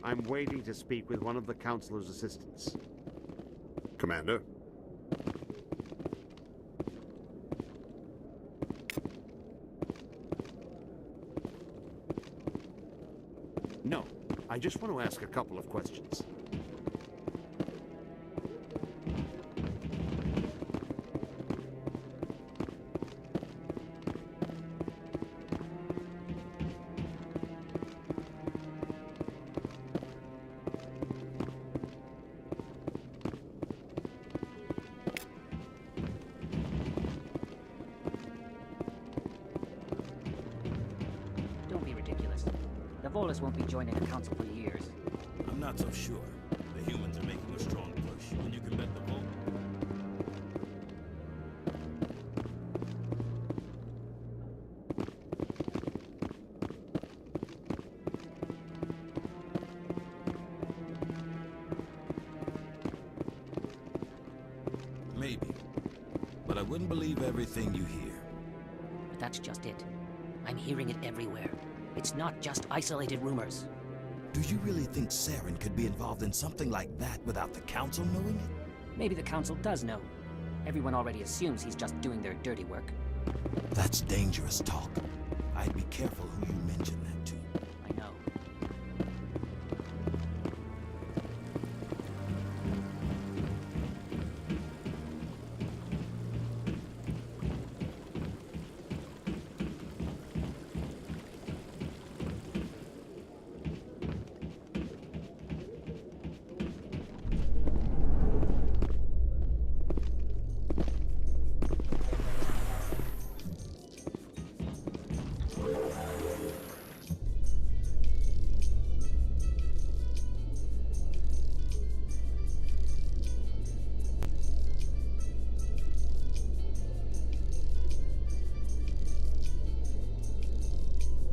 I'm waiting to speak with one of the Councilor's assistants. Commander? No, I just want to ask a couple of questions. Don't be ridiculous. The Volus won't be joining the Council for years. I'm not so sure. The humans are making a strong push, and you can bet the Vol... Maybe. But I wouldn't believe everything you hear. But that's just it. I'm hearing it everywhere. It's not just isolated rumors. Do you really think Saren could be involved in something like that without the Council knowing it? Maybe the Council does know. Everyone already assumes he's just doing their dirty work. That's dangerous talk. I'd be careful who you mention that to. I know.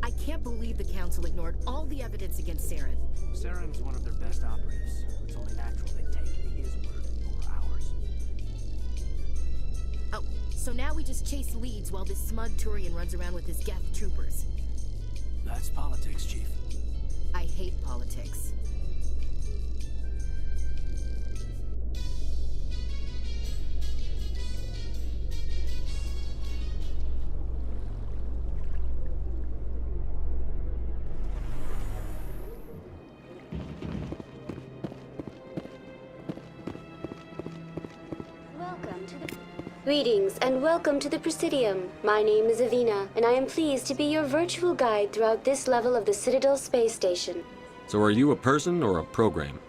I can't believe the Council ignored all the evidence against Saren. Saren's one of their best operatives. It's only natural they take his word over ours. Oh, so now we just chase leads while this smug Turian runs around with his Geth troopers. That's politics, Chief. I hate politics. Greetings and welcome to the Presidium. My name is Avina, and I am pleased to be your virtual guide throughout this level of the Citadel space station. So are you a person or a program?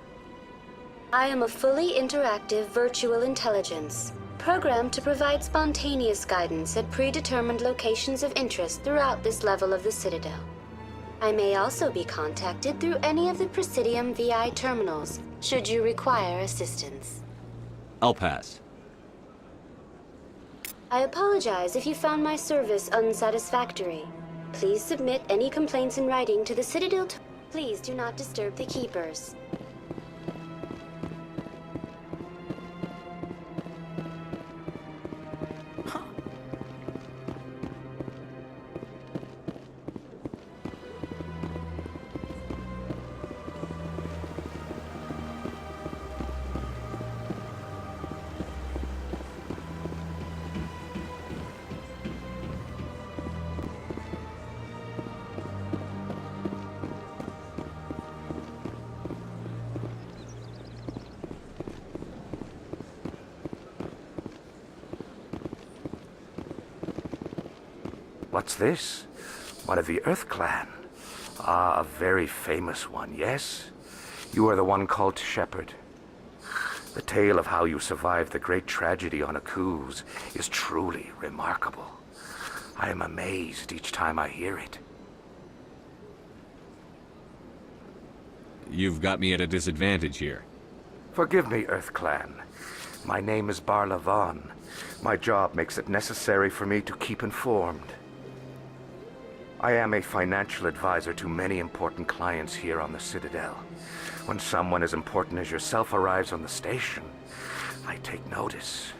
I am a fully interactive virtual intelligence, programmed to provide spontaneous guidance at predetermined locations of interest throughout this level of the Citadel. I may also be contacted through any of the Presidium VI terminals, should you require assistance. I'll pass. I apologize if you found my service unsatisfactory. Please submit any complaints in writing to the Citadel. Please do not disturb the Keepers. What's this? One of the Earth Clan. Ah, a very famous one, yes? You are the one called Shepard. The tale of how you survived the great tragedy on Akuz is truly remarkable. I am amazed each time I hear it. You've got me at a disadvantage here. Forgive me, Earth Clan. My name is Barla Vaughn. My job makes it necessary for me to keep informed. I am a financial advisor to many important clients here on the Citadel. When someone as important as yourself arrives on the station, I take notice.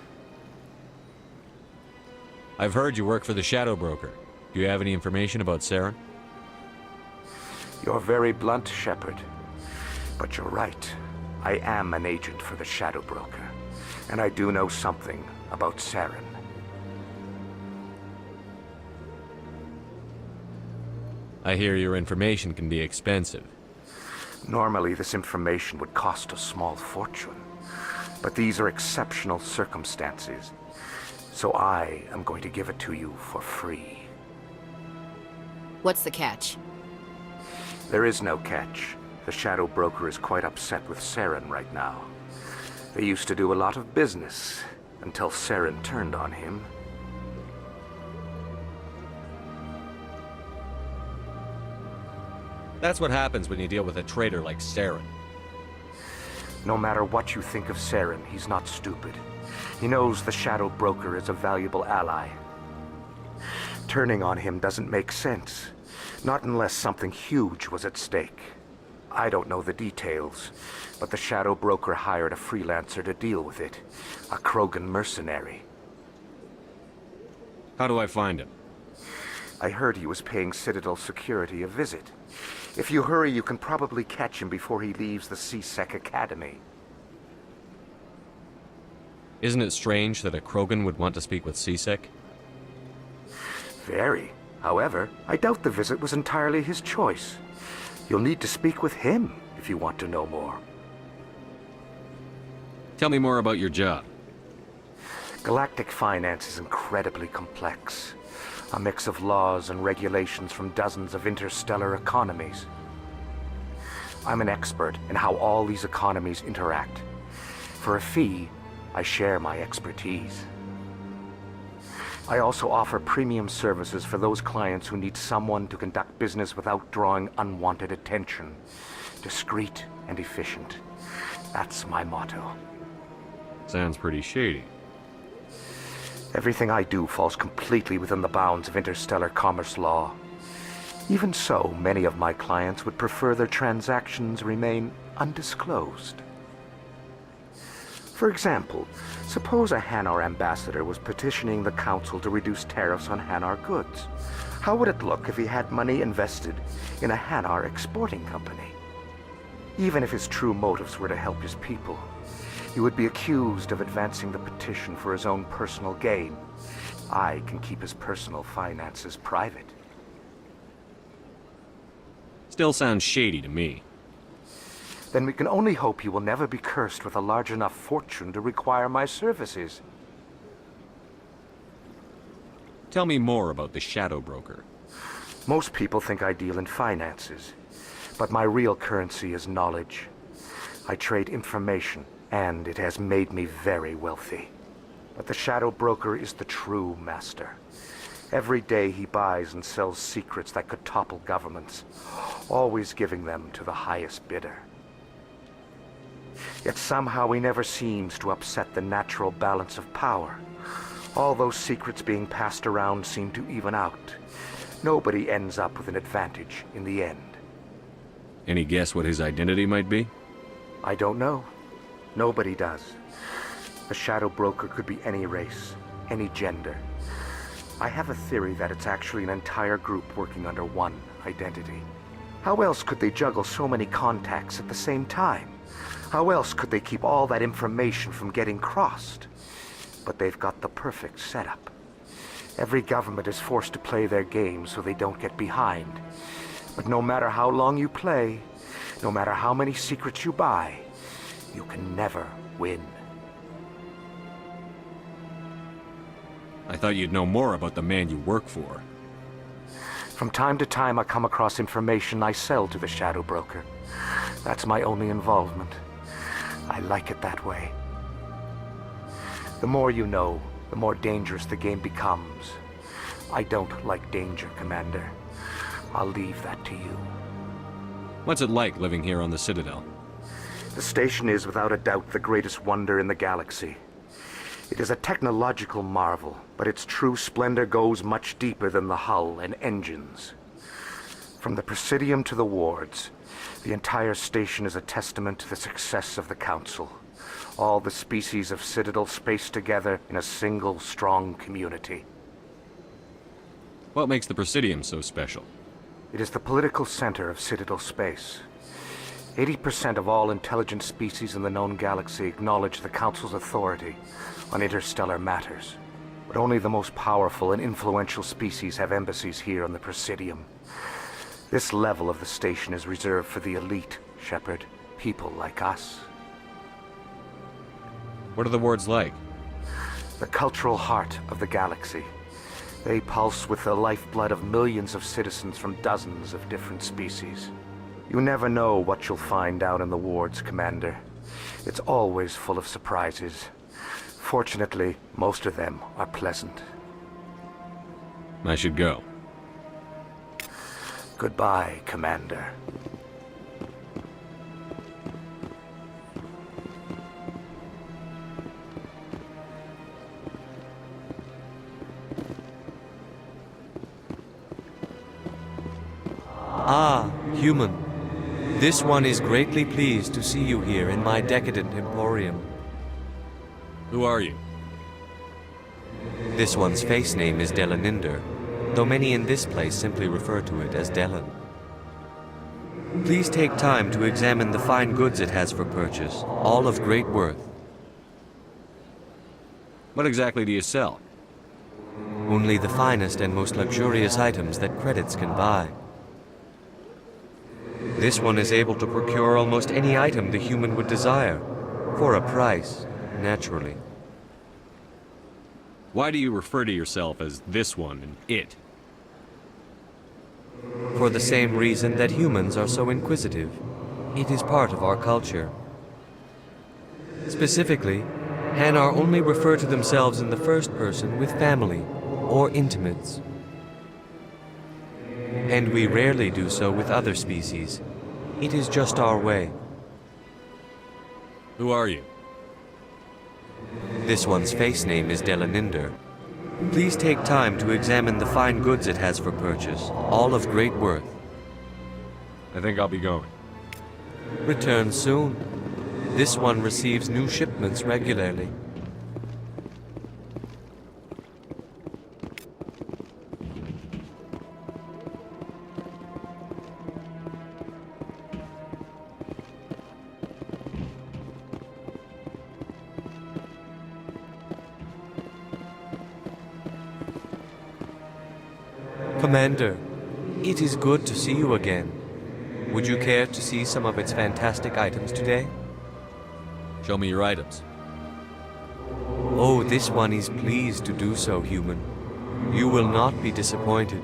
I've heard you work for the Shadow Broker. Do you have any information about Saren? You're very blunt, Shepard. But you're right. I am an agent for the Shadow Broker, and I do know something about Saren. I hear your information can be expensive. Normally, this information would cost a small fortune, but these are exceptional circumstances, so I am going to give it to you for free. What's the catch? There is no catch. The Shadow Broker is quite upset with Saren right now. They used to do a lot of business, until Saren turned on him. That's what happens when you deal with a traitor like Saren. No matter what you think of Saren, he's not stupid. He knows the Shadow Broker is a valuable ally. Turning on him doesn't make sense. Not unless something huge was at stake. I don't know the details, but the Shadow Broker hired a freelancer to deal with it. A Krogan mercenary. How do I find him? I heard he was paying Citadel security a visit. If you hurry, you can probably catch him before he leaves the C-Sec Academy. Isn't it strange that a Krogan would want to speak with C-Sec? Very. However, I doubt the visit was entirely his choice. You'll need to speak with him if you want to know more. Tell me more about your job. Galactic finance is incredibly complex. A mix of laws and regulations from dozens of interstellar economies. I'm an expert in how all these economies interact. For a fee, I share my expertise. I also offer premium services for those clients who need someone to conduct business without drawing unwanted attention. Discreet and efficient. That's my motto. Sounds pretty shady. Everything I do falls completely within the bounds of interstellar commerce law. Even so, many of my clients would prefer their transactions remain undisclosed. For example, suppose a Hanar ambassador was petitioning the Council to reduce tariffs on Hanar goods. How would it look if he had money invested in a Hanar exporting company? Even if his true motives were to help his people, he would be accused of advancing the petition for his own personal gain. I can keep his personal finances private. Still sounds shady to me. Then we can only hope you will never be cursed with a large enough fortune to require my services. Tell me more about the Shadow Broker. Most people think I deal in finances, but my real currency is knowledge. I trade information, and it has made me very wealthy. But the Shadow Broker is the true master. Every day he buys and sells secrets that could topple governments, always giving them to the highest bidder. Yet somehow he never seems to upset the natural balance of power. All those secrets being passed around seem to even out. Nobody ends up with an advantage in the end. Any guess what his identity might be? I don't know. Nobody does. The Shadow Broker could be any race, any gender. I have a theory that it's actually an entire group working under one identity. How else could they juggle so many contacts at the same time? How else could they keep all that information from getting crossed? But they've got the perfect setup. Every government is forced to play their game so they don't get behind. But no matter how long you play, no matter how many secrets you buy, you can never win. I thought you'd know more about the man you work for. From time to time, I come across information I sell to the Shadow Broker. That's my only involvement. I like it that way. The more you know, the more dangerous the game becomes. I don't like danger, Commander. I'll leave that to you. What's it like living here on the Citadel? The station is without a doubt the greatest wonder in the galaxy. It is a technological marvel, but its true splendor goes much deeper than the hull and engines. From the Presidium to the wards, the entire station is a testament to the success of the Council. All the species of Citadel spaced together in a single, strong community. What makes the Presidium so special? It is the political center of Citadel space. 80% of all intelligent species in the known galaxy acknowledge the Council's authority on interstellar matters. But only the most powerful and influential species have embassies here on the Presidium. This level of the station is reserved for the elite, Shepard. People like us. What are the wards like? The cultural heart of the galaxy. They pulse with the lifeblood of millions of citizens from dozens of different species. You never know what you'll find out in the wards, Commander. It's always full of surprises. Fortunately, most of them are pleasant. I should go. Goodbye, Commander. Ah, human. This one is greatly pleased to see you here in my decadent emporium. Who are you? This one's face name is Delaninder, though many in this place simply refer to it as Delan. Please take time to examine the fine goods it has for purchase, all of great worth. What exactly do you sell? Only the finest and most luxurious items that credits can buy. This one is able to procure almost any item the human would desire, for a price, naturally. Why do you refer to yourself as this one and it? For the same reason that humans are so inquisitive. It is part of our culture. Specifically, Hanar only refer to themselves in the first person with family or intimates. And we rarely do so with other species. It is just our way. Who are you? This one's face name is Delaninder. Please take time to examine the fine goods it has for purchase, all of great worth. I think I'll be going. Return soon. This one receives new shipments regularly. Commander, it is good to see you again. Would you care to see some of its fantastic items today? Show me your items. Oh, this one is pleased to do so, human. You will not be disappointed.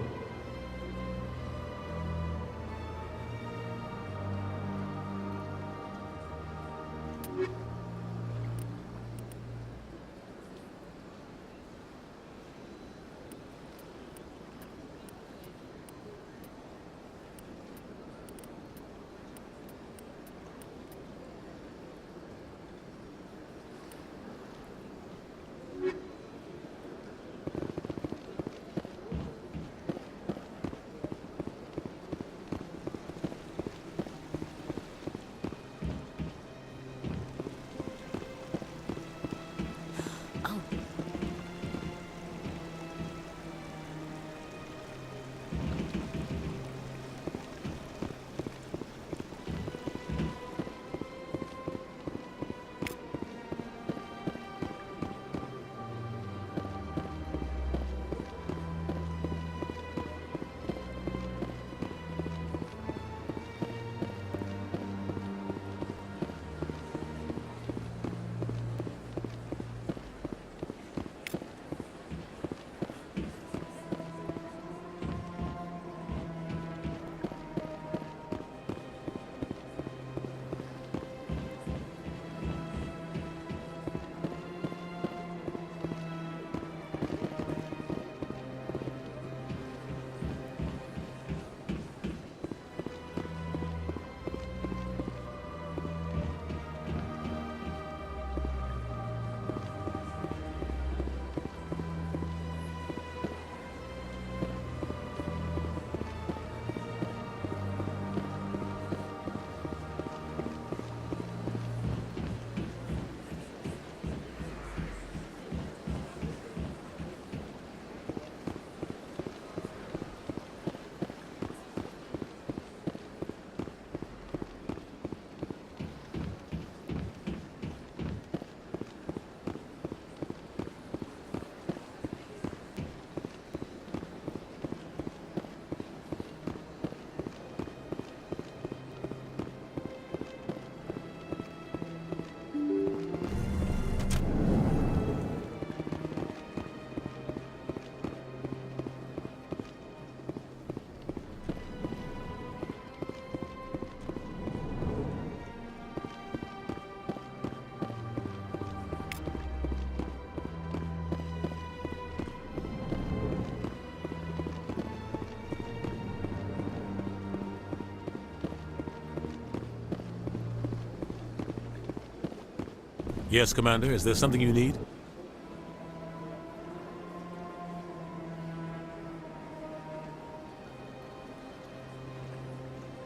Yes, Commander. Is there something you need?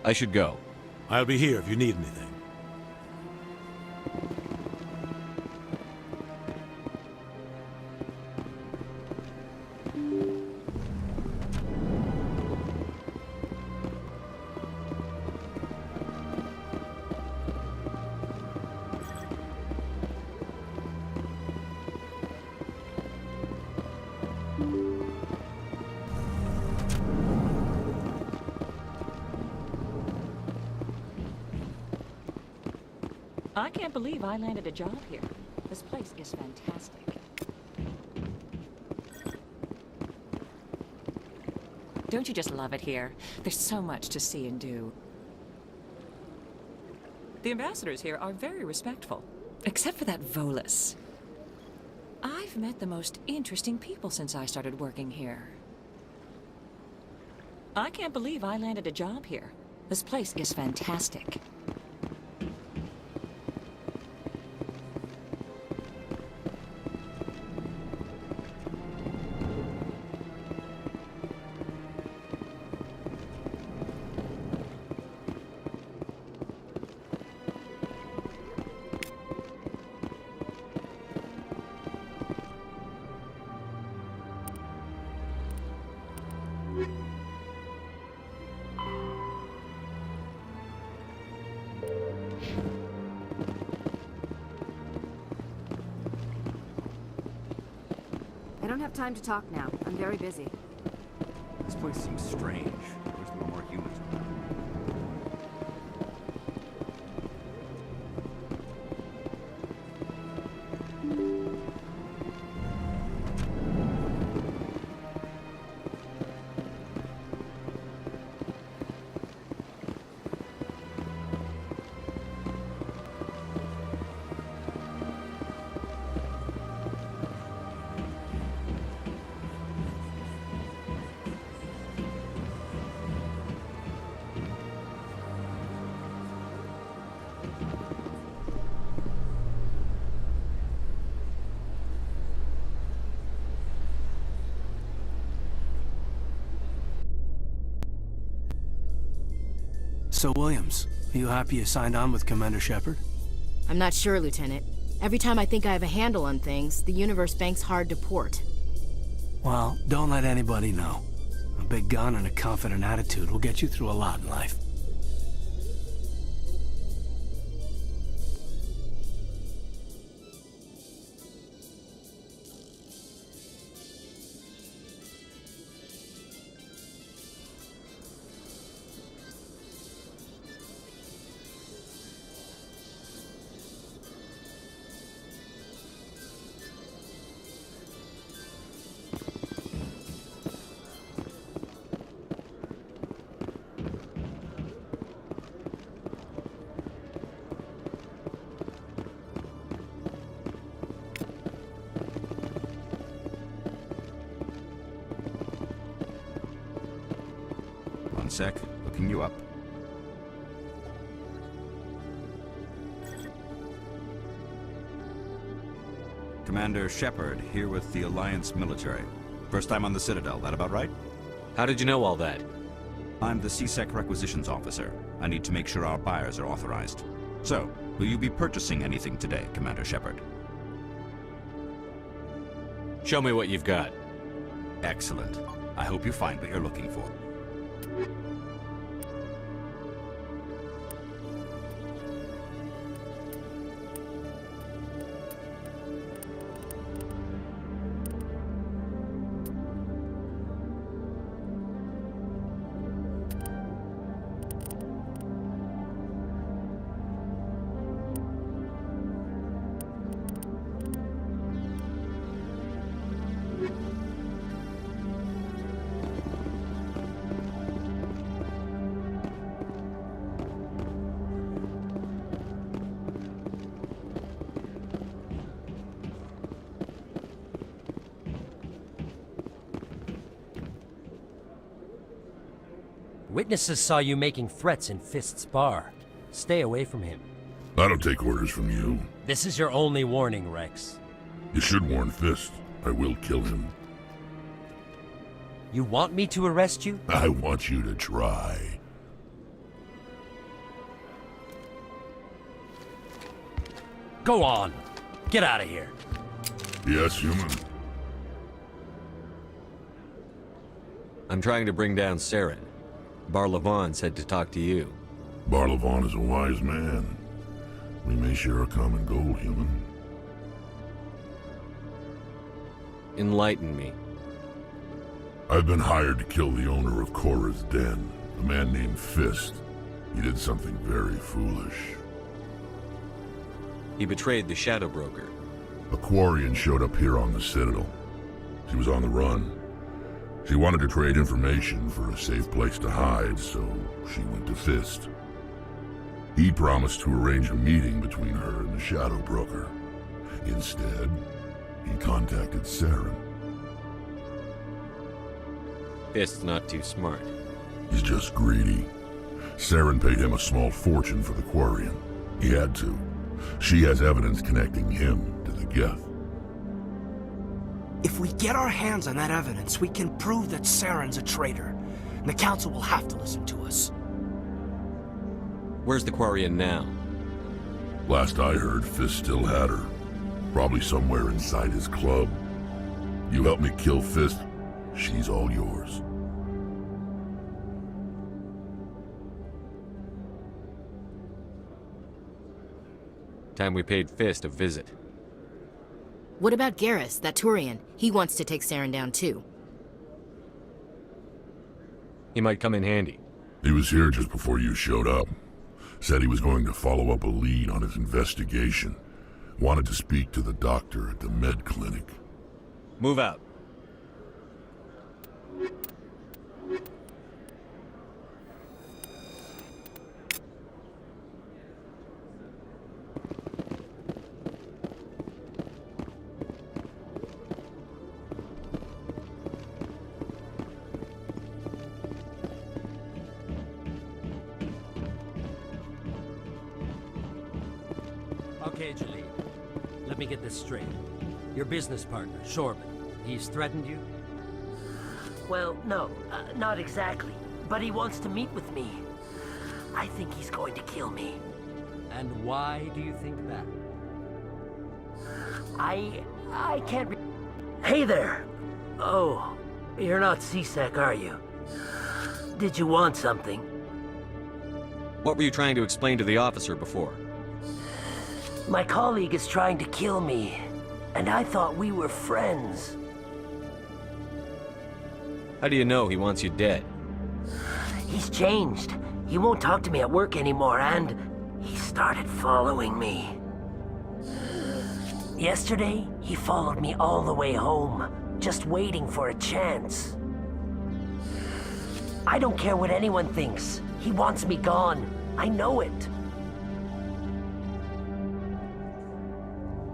I should go. I'll be here if you need anything. I can't believe I landed a job here. This place is fantastic. Don't you just love it here? There's so much to see and do. The ambassadors here are very respectful, except for that Volus. I've met the most interesting people since I started working here. I can't believe I landed a job here. This place is fantastic. I don't have time to talk now. I'm very busy. This place seems strange. I wish there were more humans around. So, Williams, are you happy you signed on with Commander Shepard? I'm not sure, Lieutenant. Every time I think I have a handle on things, the Universe Bank's hard to port. Well, don't let anybody know. A big gun and a confident attitude will get you through a lot in life. One sec, looking you up. Commander Shepard, here with the Alliance military. First time on the Citadel, that about right? How did you know all that? I'm the CSEC requisitions officer. I need to make sure our buyers are authorized. So, will you be purchasing anything today, Commander Shepard? Show me what you've got. Excellent. I hope you find what you're looking for. Witnesses saw you making threats in Fist's bar. Stay away from him. I don't take orders from you. This is your only warning, Rex. You should warn Fist. I will kill him. You want me to arrest you? I want you to try. Go on. Get out of here. Yes, human. I'm trying to bring down Saren. Bar-Levon said to talk to you. Bar-Levon is a wise man. We may share a common goal, human. Enlighten me. I've been hired to kill the owner of Korra's Den, a man named Fist. He did something very foolish. He betrayed the Shadow Broker. A Quarian showed up here on the Citadel. She was on the run. She wanted to trade information for a safe place to hide, so she went to Fist. He promised to arrange a meeting between her and the Shadow Broker. Instead, he contacted Saren. Fist's not too smart. He's just greedy. Saren paid him a small fortune for the Quarian. He had to. She has evidence connecting him to the Geth. If we get our hands on that evidence, we can prove that Saren's a traitor. And the Council will have to listen to us. Where's the Quarian now? Last I heard, Fist still had her. Probably somewhere inside his club. You help me kill Fist, she's all yours. Time we paid Fist a visit. What about Garrus, that Turian? He wants to take Saren down too. He might come in handy. He was here just before you showed up. Said he was going to follow up a lead on his investigation. Wanted to speak to the doctor at the med clinic. Move out. Okay, Jalil. Let me get this straight. Your business partner, Shorban, he's threatened you? Well, no, not exactly. But he wants to meet with me. I think he's going to kill me. And why do you think that? I can't Hey there! Oh, you're not C-Sec, are you? Did you want something? What were you trying to explain to the officer before? My colleague is trying to kill me, and I thought we were friends. How do you know he wants you dead? He's changed. He won't talk to me at work anymore, and he started following me. Yesterday, he followed me all the way home, just waiting for a chance. I don't care what anyone thinks. He wants me gone. I know it.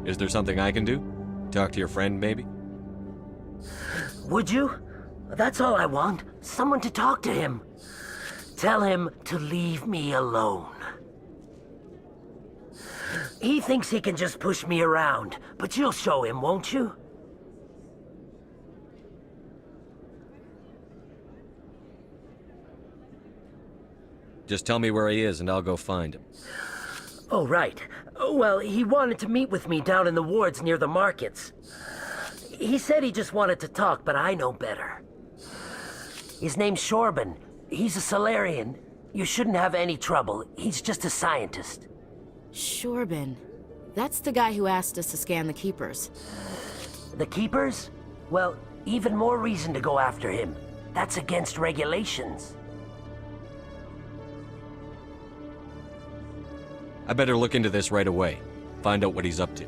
Is there something I can do? Talk to your friend, maybe? Would you? That's all I want. Someone to talk to him. Tell him to leave me alone. He thinks he can just push me around, but you'll show him, won't you? Just tell me where he is and I'll go find him. Oh, right. Well, he wanted to meet with me down in the wards near the markets. He said he just wanted to talk, but I know better. His name's Shorban. He's a Salarian. You shouldn't have any trouble. He's just a scientist. Shorban. That's the guy who asked us to scan the Keepers. The Keepers? Well, even more reason to go after him. That's against regulations. I better look into this right away. Find out what he's up to.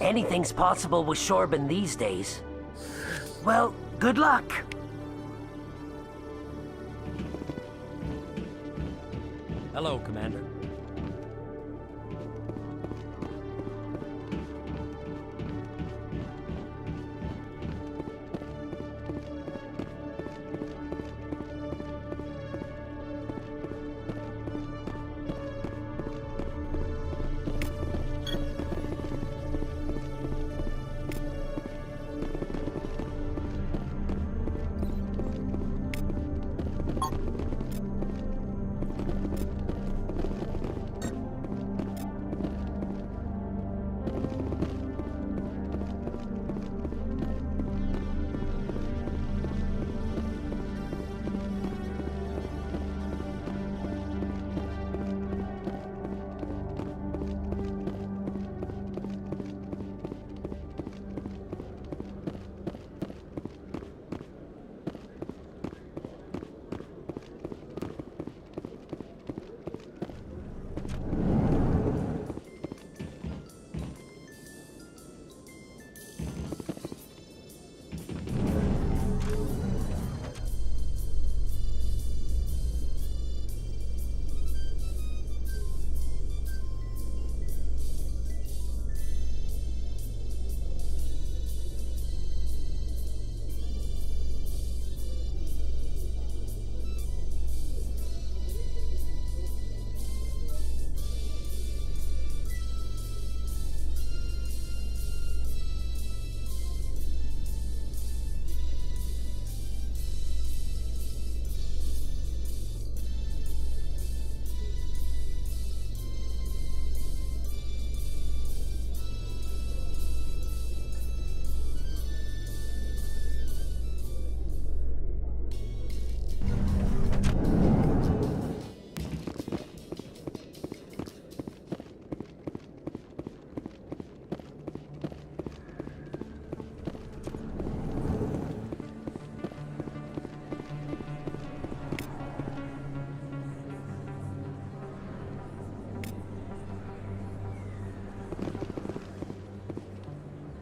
Anything's possible with Shorban these days. Well, good luck. Hello, Commander.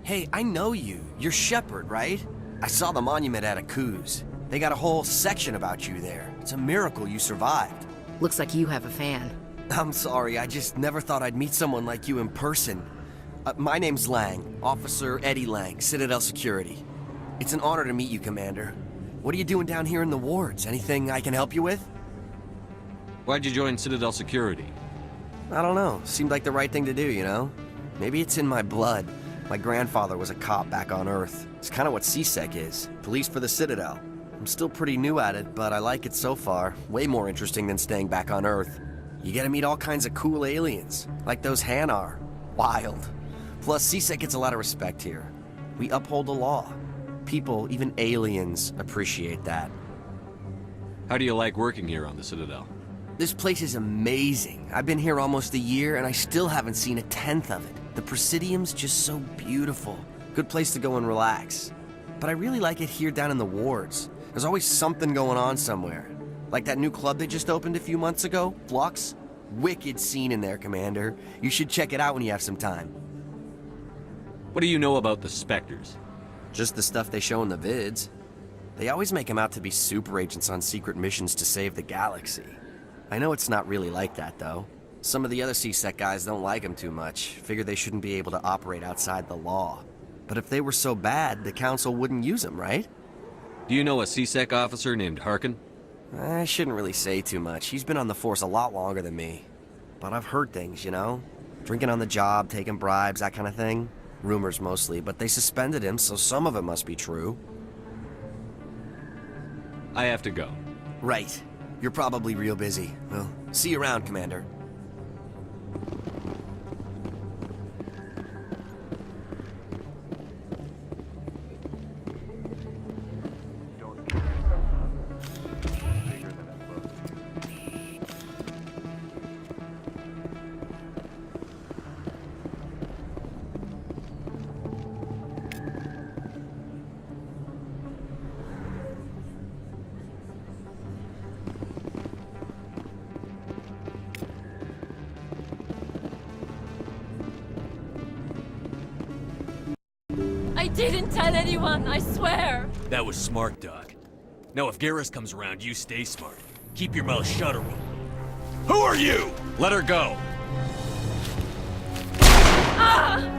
Hey, I know you. You're Shepard, right? I saw the monument at Akuz. They got a whole section about you there. It's a miracle you survived. Looks like you have a fan. I'm sorry, I just never thought I'd meet someone like you in person. My name's Lang, Officer Eddie Lang, Citadel Security. It's an honor to meet you, Commander. What are you doing down here in the wards? Anything I can help you with? Why'd you join Citadel Security? I don't know. Seemed like the right thing to do, you know? Maybe it's in my blood. My grandfather was a cop back on Earth. It's kind of what C-Sec is. Police for the Citadel. I'm still pretty new at it, but I like it so far. Way more interesting than staying back on Earth. You get to meet all kinds of cool aliens, like those Hanar. Wild. Plus, C-Sec gets a lot of respect here. We uphold the law. People, even aliens, appreciate that. How do you like working here on the Citadel? This place is amazing. I've been here almost a year, and I still haven't seen a tenth of it. The Presidium's just so beautiful. Good place to go and relax. But I really like it here down in the wards. There's always something going on somewhere. Like that new club they just opened a few months ago, Flux. Wicked scene in there, Commander. You should check it out when you have some time. What do you know about the Spectres? Just the stuff they show in the vids. They always make them out to be super agents on secret missions to save the galaxy. I know it's not really like that, though. Some of the other C-Sec guys don't like them too much, figure they shouldn't be able to operate outside the law. But if they were so bad, the Council wouldn't use them, right? Do you know a C-Sec officer named Harkin? I shouldn't really say too much. He's been on the force a lot longer than me. But I've heard things, you know? Drinking on the job, taking bribes, that kind of thing. Rumors mostly, but they suspended him, so some of it must be true. I have to go. Right. You're probably real busy. Well, see you around, Commander. I didn't tell anyone, I swear! That was smart, Doc. Now if Garrus comes around, you stay smart. Keep your mouth shut or Who are you? Let her go! Ah!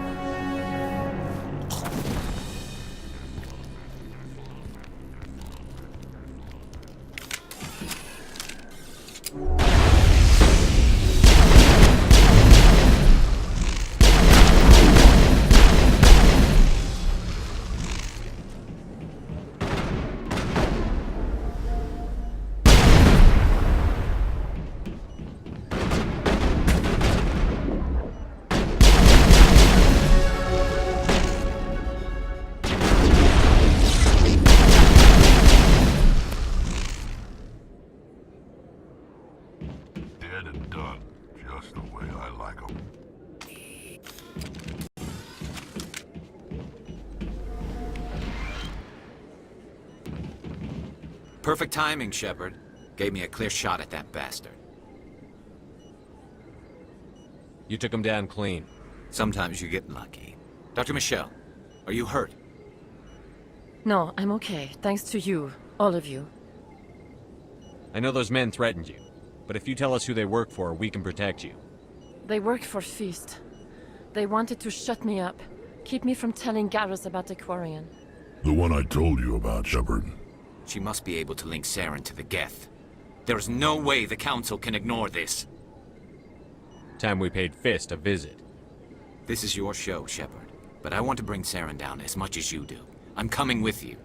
Perfect timing, Shepard. Gave me a clear shot at that bastard. You took him down clean. Sometimes you get lucky. Dr. Michelle, are you hurt? No, I'm okay. Thanks to you. All of you. I know those men threatened you, but if you tell us who they work for, we can protect you. They work for Feast. They wanted to shut me up. Keep me from telling Garrus about the Quarian. The one I told you about, Shepard. She must be able to link Saren to the Geth. There is no way the Council can ignore this. Time we paid Fist a visit. This is your show, Shepard. But I want to bring Saren down as much as you do. I'm coming with you.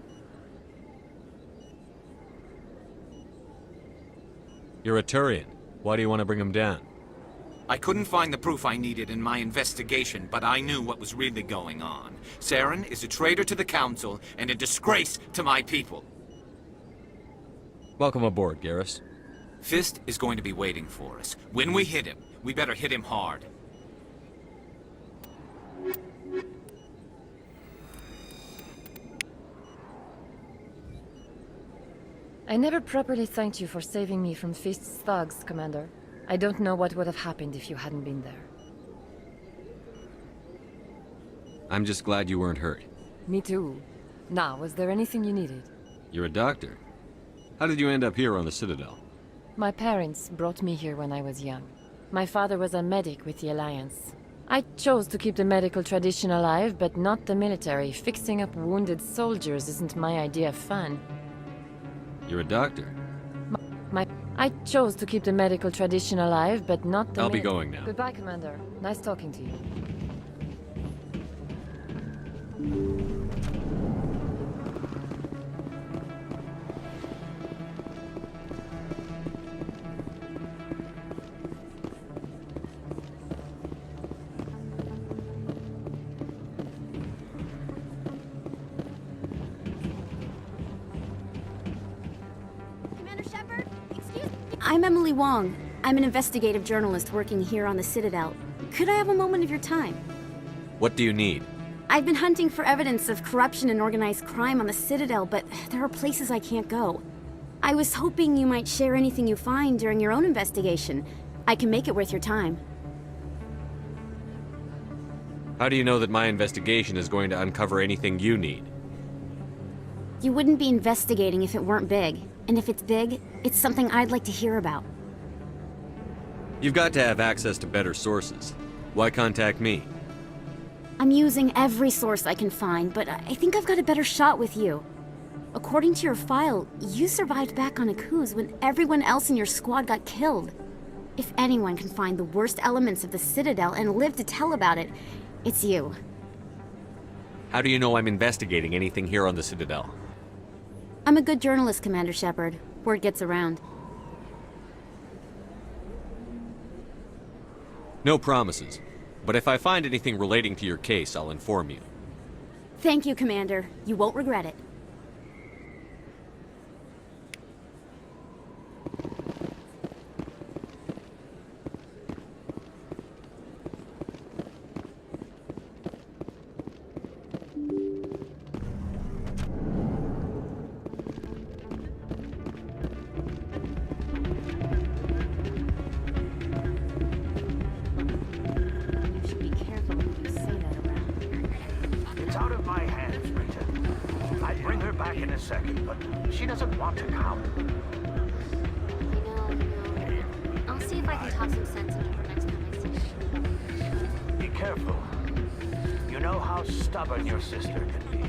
You're a Turian. Why do you want to bring him down? I couldn't find the proof I needed in my investigation, but I knew what was really going on. Saren is a traitor to the Council and a disgrace to my people. Welcome aboard, Garrus. Fist is going to be waiting for us. When we hit him, we better hit him hard. I never properly thanked you for saving me from Fist's thugs, Commander. I don't know what would have happened if you hadn't been there. I'm just glad you weren't hurt. Me too. Now, was there anything you needed? You're a doctor. How did you end up here on the Citadel? My parents brought me here when I was young. My father was a medic with the Alliance. I chose to keep the medical tradition alive, but not the military. Fixing up wounded soldiers isn't my idea of fun. You're a doctor. I chose to keep the medical tradition alive, but not the I'll be going now. Goodbye, Commander. Nice talking to you. I'm Emily Wong. I'm an investigative journalist working here on the Citadel. Could I have a moment of your time? What do you need? I've been hunting for evidence of corruption and organized crime on the Citadel, but there are places I can't go. I was hoping you might share anything you find during your own investigation. I can make it worth your time. How do you know that my investigation is going to uncover anything you need? You wouldn't be investigating if it weren't big. And if it's big, it's something I'd like to hear about. You've got to have access to better sources. Why contact me? I'm using every source I can find, but I think I've got a better shot with you. According to your file, you survived back on Akuz when everyone else in your squad got killed. If anyone can find the worst elements of the Citadel and live to tell about it, it's you. How do you know I'm investigating anything here on the Citadel? I'm a good journalist, Commander Shepard. Word gets around. No promises. But if I find anything relating to your case, I'll inform you. Thank you, Commander. You won't regret it. Second, but she doesn't want to come. I know. I'll see if I can talk some sense into her next time I see her. Be careful. You know how stubborn your sister can be.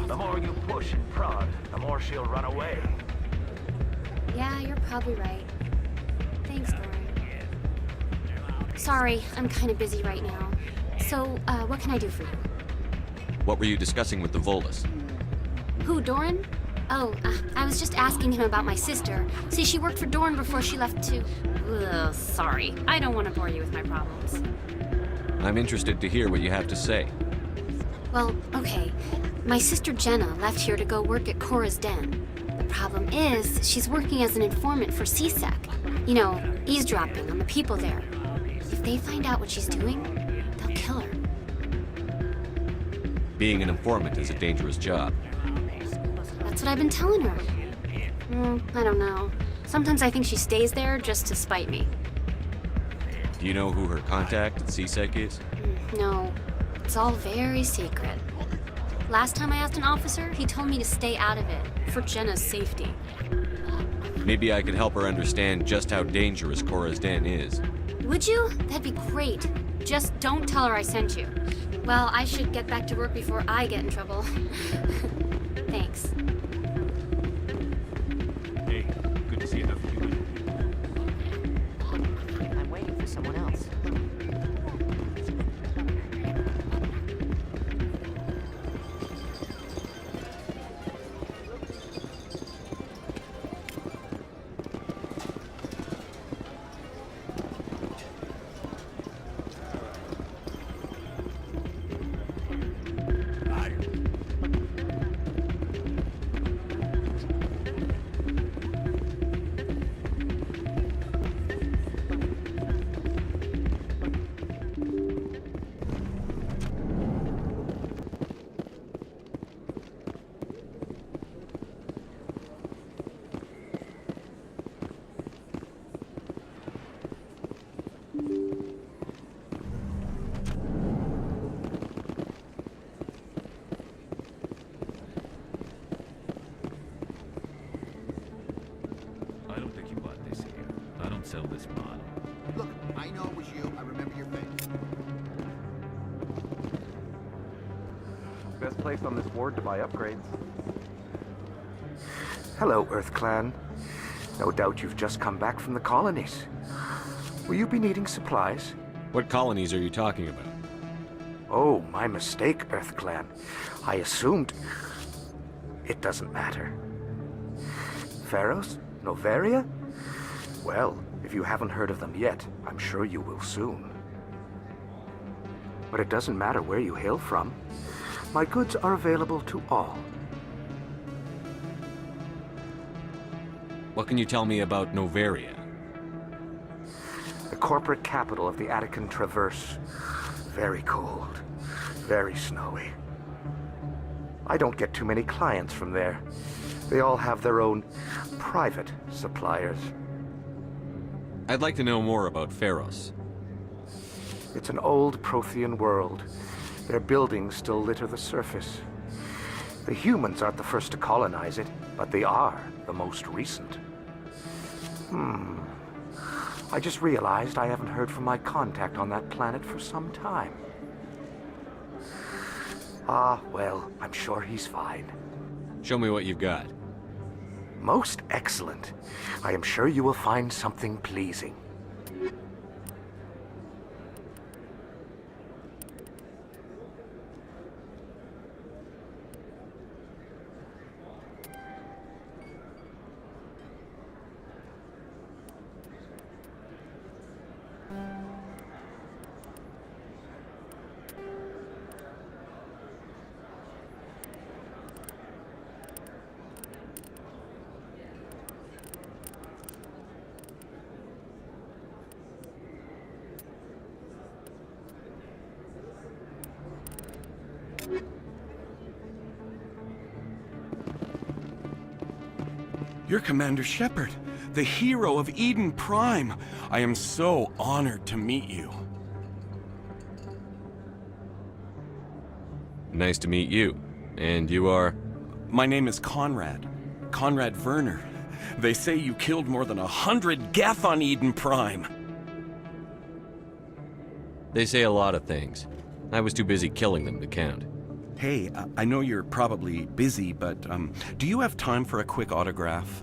The more you push and prod, the more she'll run away. Yeah, you're probably right. Thanks, Doran. Sorry, I'm kind of busy right now. So, what can I do for you? What were you discussing with the Volus? Who, Doran? Oh, I was just asking him about my sister. See, she worked for Doran before she left to... Ugh, sorry. I don't want to bore you with my problems. I'm interested to hear what you have to say. Well, okay. My sister Jenna left here to go work at Cora's Den. The problem is, she's working as an informant for CSEC. You know, eavesdropping on the people there. If they find out what she's doing, they'll kill her. Being an informant is a dangerous job. That's what I've been telling her. I don't know. Sometimes I think she stays there just to spite me. Do you know who her contact at CSEC is? No. It's all very secret. Last time I asked an officer, he told me to stay out of it, for Jenna's safety. Maybe I could help her understand just how dangerous Cora's Den is. Would you? That'd be great. Just don't tell her I sent you. Well, I should get back to work before I get in trouble. Thanks. Hey, good to see you. I'm waiting for someone else. sell this model. Look, I know it was you. I remember your face. Best place on this ward to buy upgrades. Hello, Earth Clan. No doubt you've just come back from the colonies. Will you be needing supplies? What colonies are you talking about? Oh, my mistake, Earth Clan. I assumed... It doesn't matter. Pharos? Noveria? Well, if you haven't heard of them yet, I'm sure you will soon. But it doesn't matter where you hail from. My goods are available to all. What can you tell me about Noveria? The corporate capital of the Attican Traverse. Very cold. Very snowy. I don't get too many clients from there. They all have their own private suppliers. I'd like to know more about Pharos. It's an old Prothean world. Their buildings still litter the surface. The humans aren't the first to colonize it, but they are the most recent. I just realized I haven't heard from my contact on that planet for some time. Ah, well, I'm sure he's fine. Show me what you've got. Most excellent. I am sure you will find something pleasing. You're Commander Shepard, the hero of Eden Prime. I am so honored to meet you. Nice to meet you. And you are? My name is Conrad. Conrad Werner. They say you killed more than 100 Geth on Eden Prime. They say a lot of things. I was too busy killing them to count. Hey, I know you're probably busy, but do you have time for a quick autograph?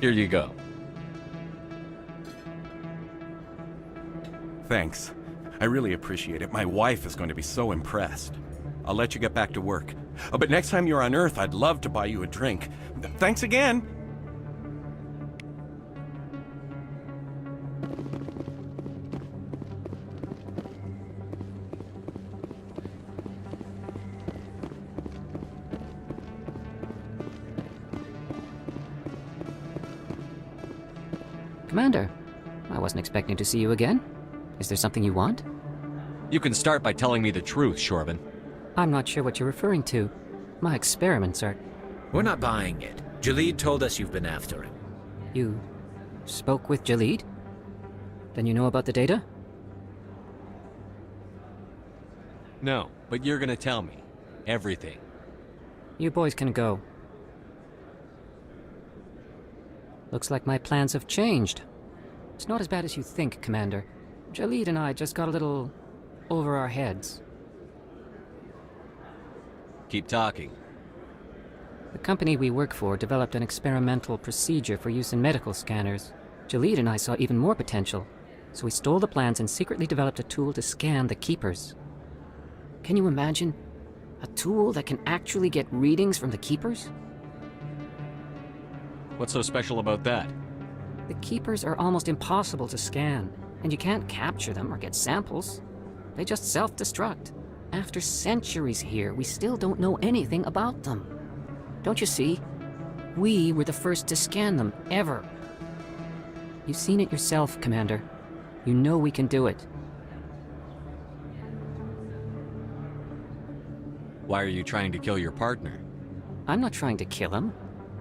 Here you go. Thanks. I really appreciate it. My wife is going to be so impressed. I'll let you get back to work. But next time you're on Earth, I'd love to buy you a drink. Thanks again! Commander, I wasn't expecting to see you again. Is there something you want? You can start by telling me the truth, Shorban. I'm not sure what you're referring to. My experiments are... We're not buying it. Jalid told us you've been after him. You spoke with Jalid? Then you know about the data? No, but you're gonna tell me. Everything. You boys can go. Looks like my plans have changed. It's not as bad as you think, Commander. Jalid and I just got a little over our heads. Keep talking. The company we work for developed an experimental procedure for use in medical scanners. Jalid and I saw even more potential, so we stole the plans and secretly developed a tool to scan the Keepers. Can you imagine? A tool that can actually get readings from the Keepers? What's so special about that? The Keepers are almost impossible to scan, and you can't capture them or get samples. They just self-destruct. After centuries here, we still don't know anything about them. Don't you see? We were the first to scan them, ever. You've seen it yourself, Commander. You know we can do it. Why are you trying to kill your partner? I'm not trying to kill him.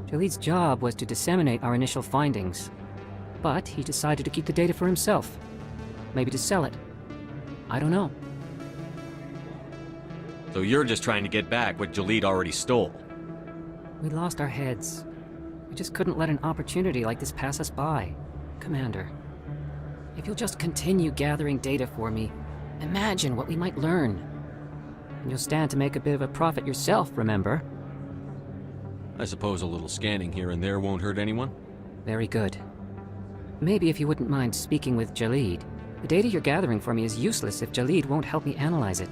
Jalid's job was to disseminate our initial findings. But he decided to keep the data for himself. Maybe to sell it. I don't know. So you're just trying to get back what Jalid already stole. We lost our heads. We just couldn't let an opportunity like this pass us by. Commander, if you'll just continue gathering data for me, imagine what we might learn. And you'll stand to make a bit of a profit yourself, remember? I suppose a little scanning here and there won't hurt anyone? Very good. Maybe if you wouldn't mind speaking with Jalid. The data you're gathering for me is useless if Jalid won't help me analyze it.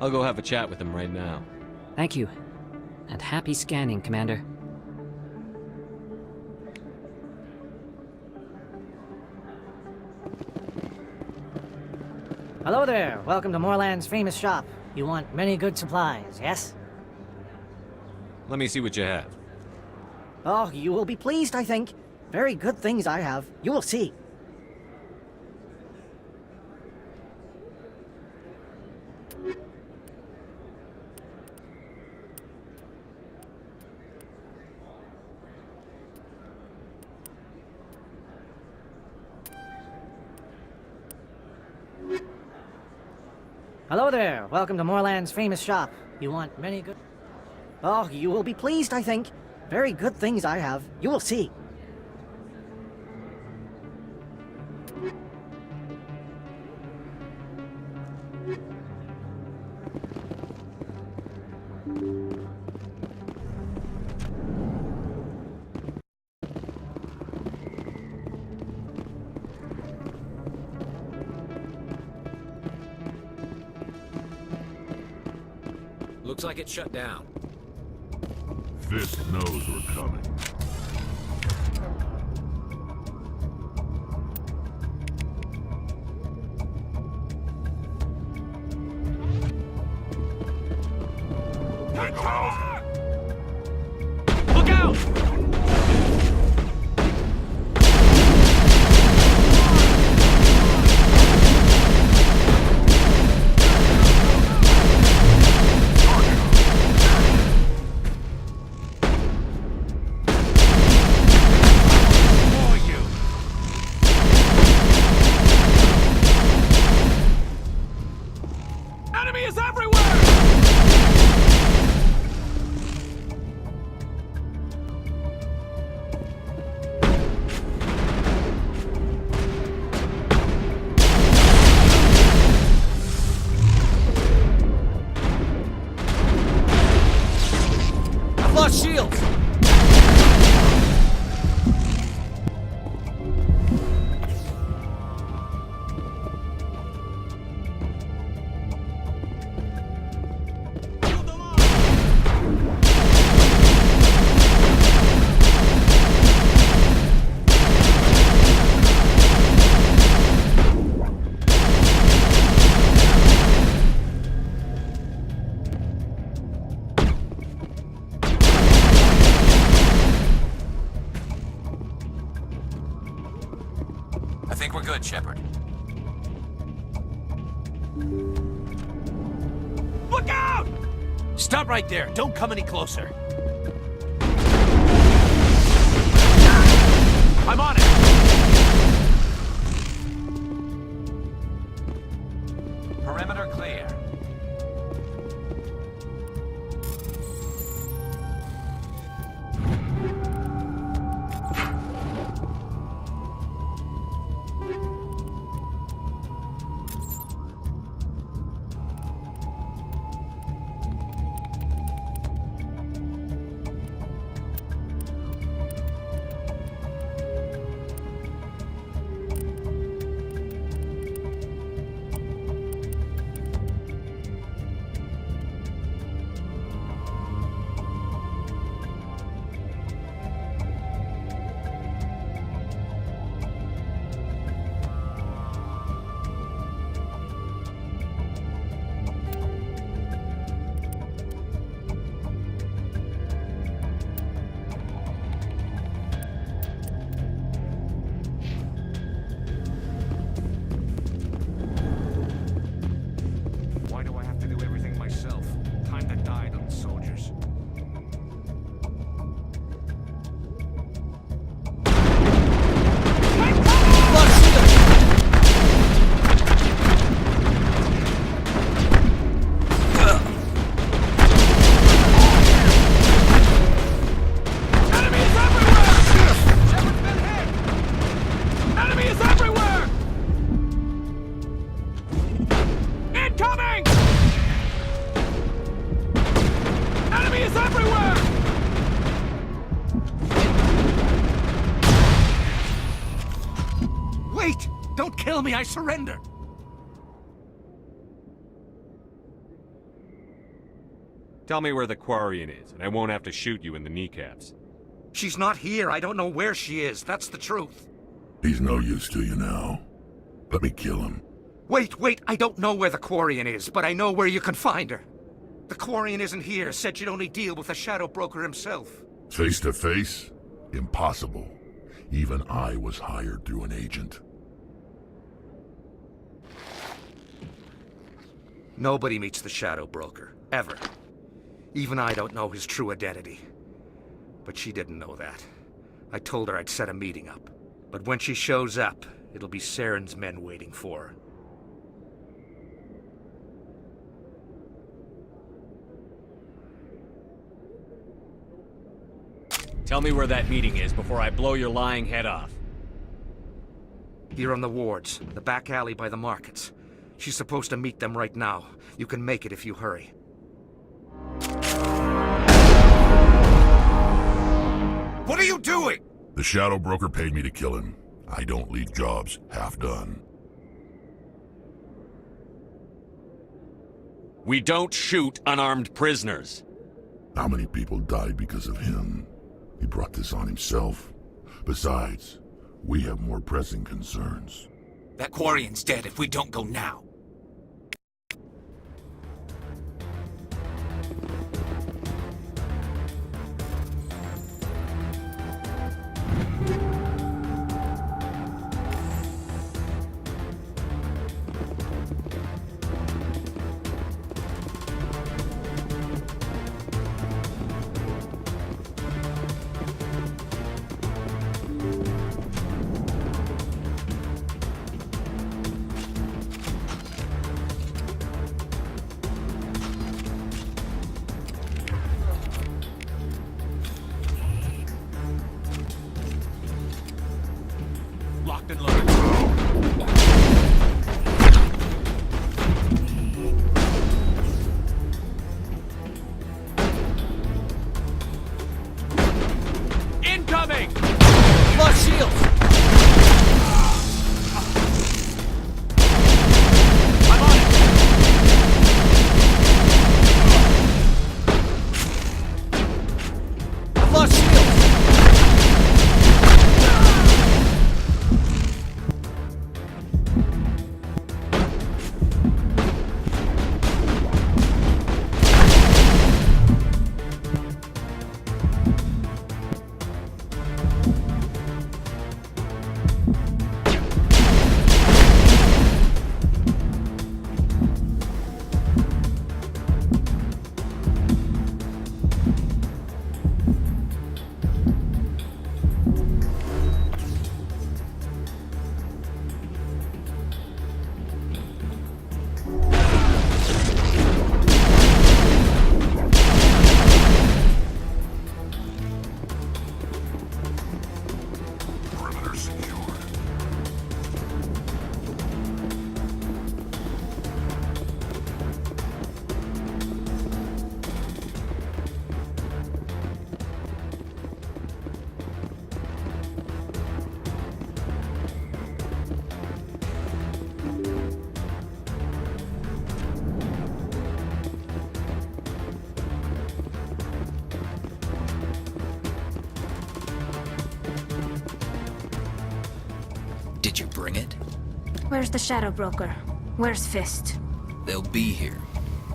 I'll go have a chat with him right now. Thank you. And happy scanning, Commander. Hello there. Welcome to Moorland's famous shop. You want many good supplies, yes? Let me see what you have. Oh, you will be pleased, I think. Very good things I have. You will see. Hello there. Welcome to Moorland's famous shop. You want many good... Oh, you will be pleased, I think. Very good things I have. You will see. Looks like it's shut down. Fisk knows we're coming. Look out! Enemy is everywhere! I've lost shields! I think we're good, Shepard. Look out! Stop right there. Don't come any closer. I'm on it! Perimeter clear. Shadows everywhere! Wait! Don't kill me, I surrender! Tell me where the Quarian is, and I won't have to shoot you in the kneecaps. She's not here. I don't know where she is. That's the truth. He's no use to you now. Let me kill him. Wait. I don't know where the Quarian is, but I know where you can find her. The Quarian isn't here. Said she'd only deal with the Shadow Broker himself. Face to face? Impossible. Even I was hired through an agent. Nobody meets the Shadow Broker. Ever. Even I don't know his true identity. But she didn't know that. I told her I'd set a meeting up. But when she shows up, it'll be Saren's men waiting for her. Tell me where that meeting is before I blow your lying head off. Here on the wards, the back alley by the markets. She's supposed to meet them right now. You can make it if you hurry. What are you doing? The Shadow Broker paid me to kill him. I don't leave jobs half done. We don't shoot unarmed prisoners. How many people died because of him? He brought this on himself. Besides, we have more pressing concerns. That Quarian's dead if we don't go now. Locked and loaded. Incoming! Lost shields! I'm on it! I've lost shields! Perimeter secured. Did you bring it? Where's the Shadow Broker? Where's Fist? They'll be here.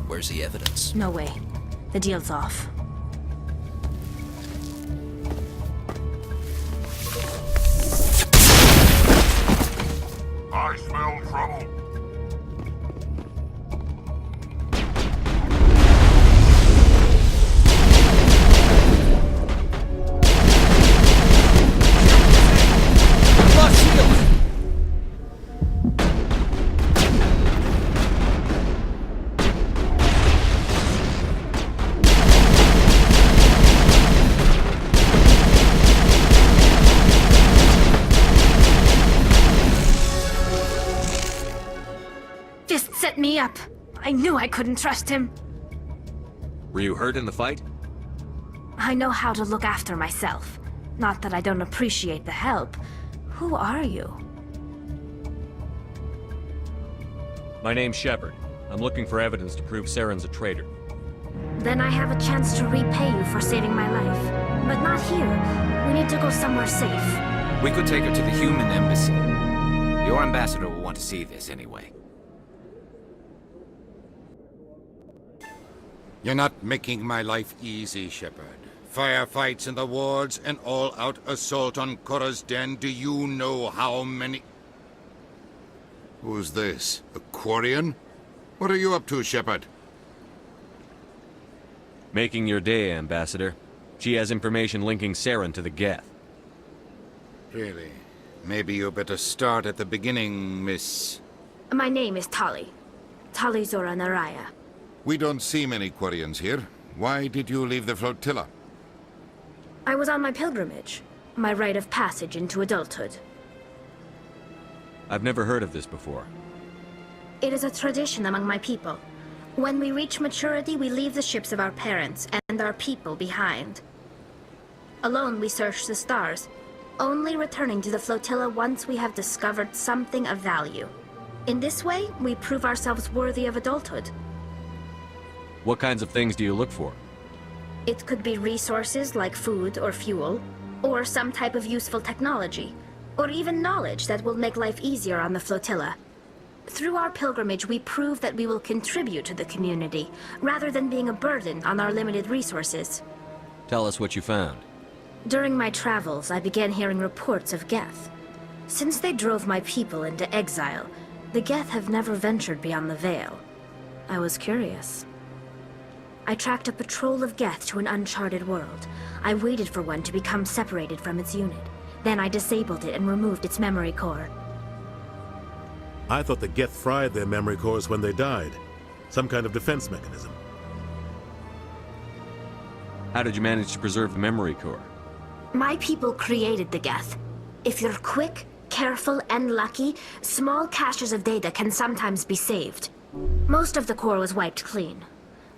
Where's the evidence? No way. The deal's off. I smell trouble. Lost shields! Fist set me up. I knew I couldn't trust him. Were you hurt in the fight? I know how to look after myself. Not that I don't appreciate the help. Who are you? My name's Shepard. I'm looking for evidence to prove Saren's a traitor. Then I have a chance to repay you for saving my life. But not here. We need to go somewhere safe. We could take her to the human embassy. Your ambassador will want to see this anyway. You're not making my life easy, Shepard. Firefights in the wards, an all-out assault on Korra's den. Do you know how many... Who's this? A Quarian? What are you up to, Shepard? Making your day, Ambassador. She has information linking Saren to the Geth. Really? Maybe you better start at the beginning, Miss... My name is Tali. Tali Zora Naraya. We don't see many Quarians here. Why did you leave the flotilla? I was on my pilgrimage. My rite of passage into adulthood. I've never heard of this before. It is a tradition among my people. When we reach maturity, we leave the ships of our parents and our people behind. Alone, we search the stars, only returning to the flotilla once we have discovered something of value. In this way, we prove ourselves worthy of adulthood. What kinds of things do you look for? It could be resources like food or fuel, or some type of useful technology, or even knowledge that will make life easier on the flotilla. Through our pilgrimage, we prove that we will contribute to the community, rather than being a burden on our limited resources. Tell us what you found. During my travels, I began hearing reports of Geth. Since they drove my people into exile, the Geth have never ventured beyond the Veil. I was curious. I tracked a patrol of Geth to an uncharted world. I waited for one to become separated from its unit. Then I disabled it and removed its memory core. I thought the Geth fried their memory cores when they died. Some kind of defense mechanism. How did you manage to preserve the memory core? My people created the Geth. If you're quick, careful, and lucky, small caches of data can sometimes be saved. Most of the core was wiped clean,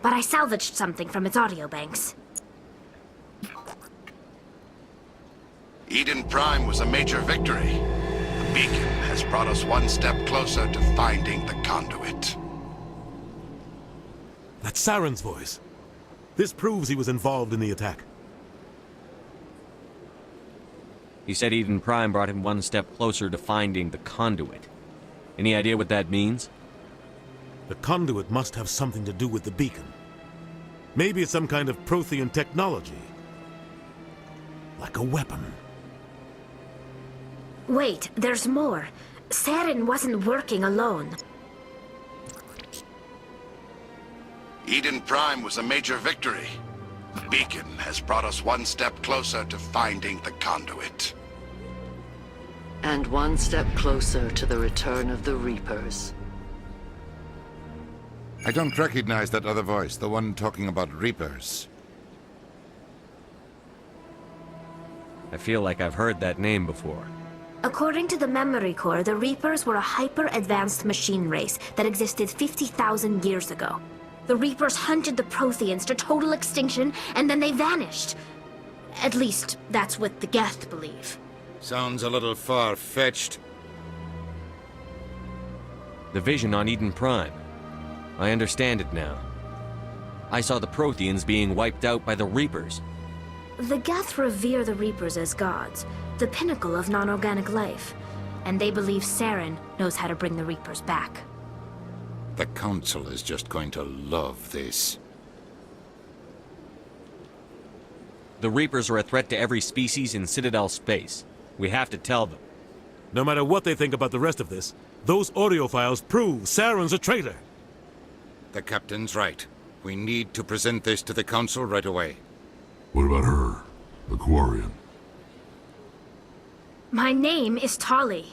but I salvaged something from its audio banks. Eden Prime was a major victory. The beacon has brought us one step closer to finding the conduit. That's Saren's voice. This proves he was involved in the attack. He said Eden Prime brought him one step closer to finding the conduit. Any idea what that means? The conduit must have something to do with the beacon. Maybe it's some kind of Prothean technology. Like a weapon. Wait, there's more. Saren wasn't working alone. Eden Prime was a major victory. The beacon has brought us one step closer to finding the conduit. And one step closer to the return of the Reapers. I don't recognize that other voice, the one talking about Reapers. I feel like I've heard that name before. According to the memory core, the Reapers were a hyper-advanced machine race that existed 50,000 years ago. The Reapers hunted the Protheans to total extinction, and then they vanished. At least, that's what the Geth believe. Sounds a little far-fetched. The vision on Eden Prime. I understand it now. I saw the Protheans being wiped out by the Reapers. The Geth revere the Reapers as gods, the pinnacle of non-organic life, and they believe Saren knows how to bring the Reapers back. The Council is just going to love this. The Reapers are a threat to every species in Citadel space. We have to tell them. No matter what they think about the rest of this, those audio files prove Saren's a traitor. The Captain's right. We need to present this to the Council right away. What about her? The Quarian? My name is Tali.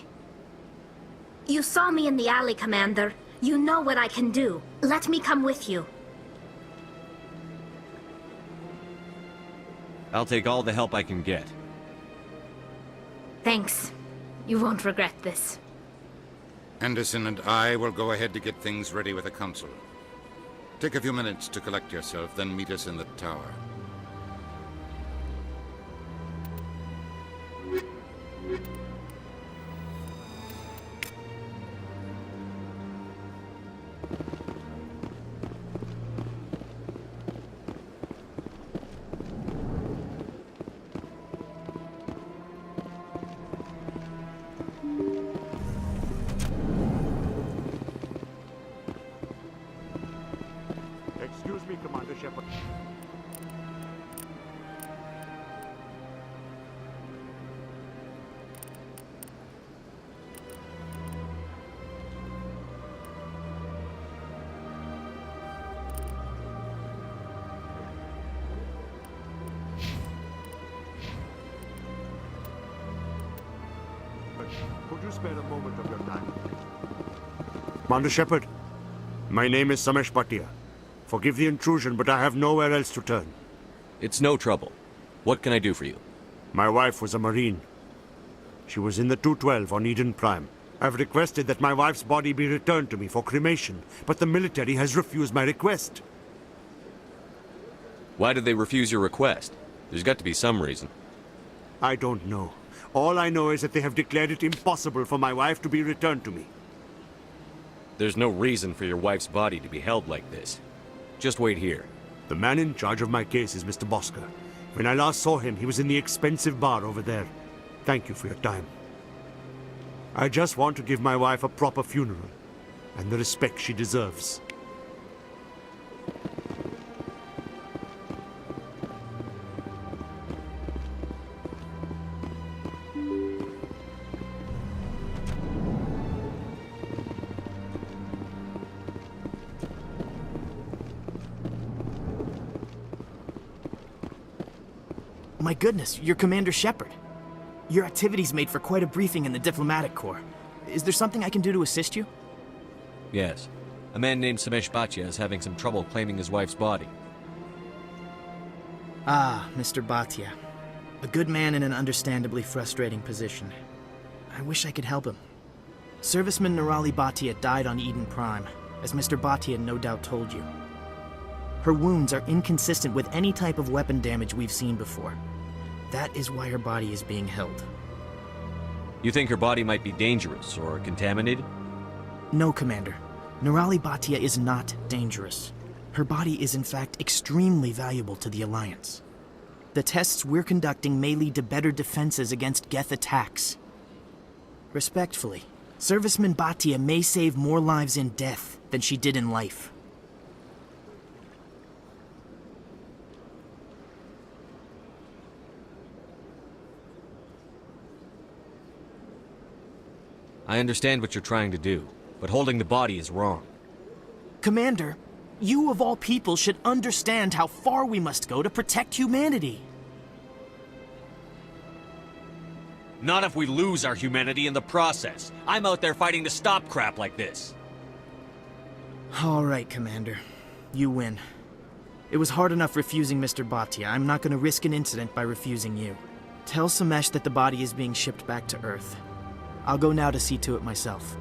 You saw me in the alley, Commander. You know what I can do. Let me come with you. I'll take all the help I can get. Thanks. You won't regret this. Anderson and I will go ahead to get things ready with the Council. Take a few minutes to collect yourself, then meet us in the tower. Excuse me, Commander Shepard. Could you spare a moment of your time? Commander Shepard, my name is Samesh Bhatia. Forgive the intrusion, but I have nowhere else to turn. It's no trouble. What can I do for you? My wife was a Marine. She was in the 212 on Eden Prime. I've requested that my wife's body be returned to me for cremation, but the military has refused my request. Why did they refuse your request? There's got to be some reason. I don't know. All I know is that they have declared it impossible for my wife to be returned to me. There's no reason for your wife's body to be held like this. Just wait here. The man in charge of my case is Mr. Bosker. When I last saw him, he was in the expensive bar over there. Thank you for your time. I just want to give my wife a proper funeral, and the respect she deserves. My goodness, you're Commander Shepard. Your activities made for quite a briefing in the Diplomatic Corps. Is there something I can do to assist you? Yes. A man named Samesh Bhatia is having some trouble claiming his wife's body. Ah, Mr. Bhatia. A good man in an understandably frustrating position. I wish I could help him. Serviceman Nirali Bhatia died on Eden Prime, as Mr. Bhatia no doubt told you. Her wounds are inconsistent with any type of weapon damage we've seen before. That is why her body is being held. You think her body might be dangerous or contaminated? No, Commander. Nirali Bhatia is not dangerous. Her body is in fact extremely valuable to the Alliance. The tests we're conducting may lead to better defenses against Geth attacks. Respectfully, Serviceman Bhatia may save more lives in death than she did in life. I understand what you're trying to do, but holding the body is wrong. Commander, you of all people should understand how far we must go to protect humanity. Not if we lose our humanity in the process. I'm out there fighting to stop crap like this. All right, Commander. You win. It was hard enough refusing Mr. Bhatia. I'm not going to risk an incident by refusing you. Tell Samesh that the body is being shipped back to Earth. I'll go now to see to it myself.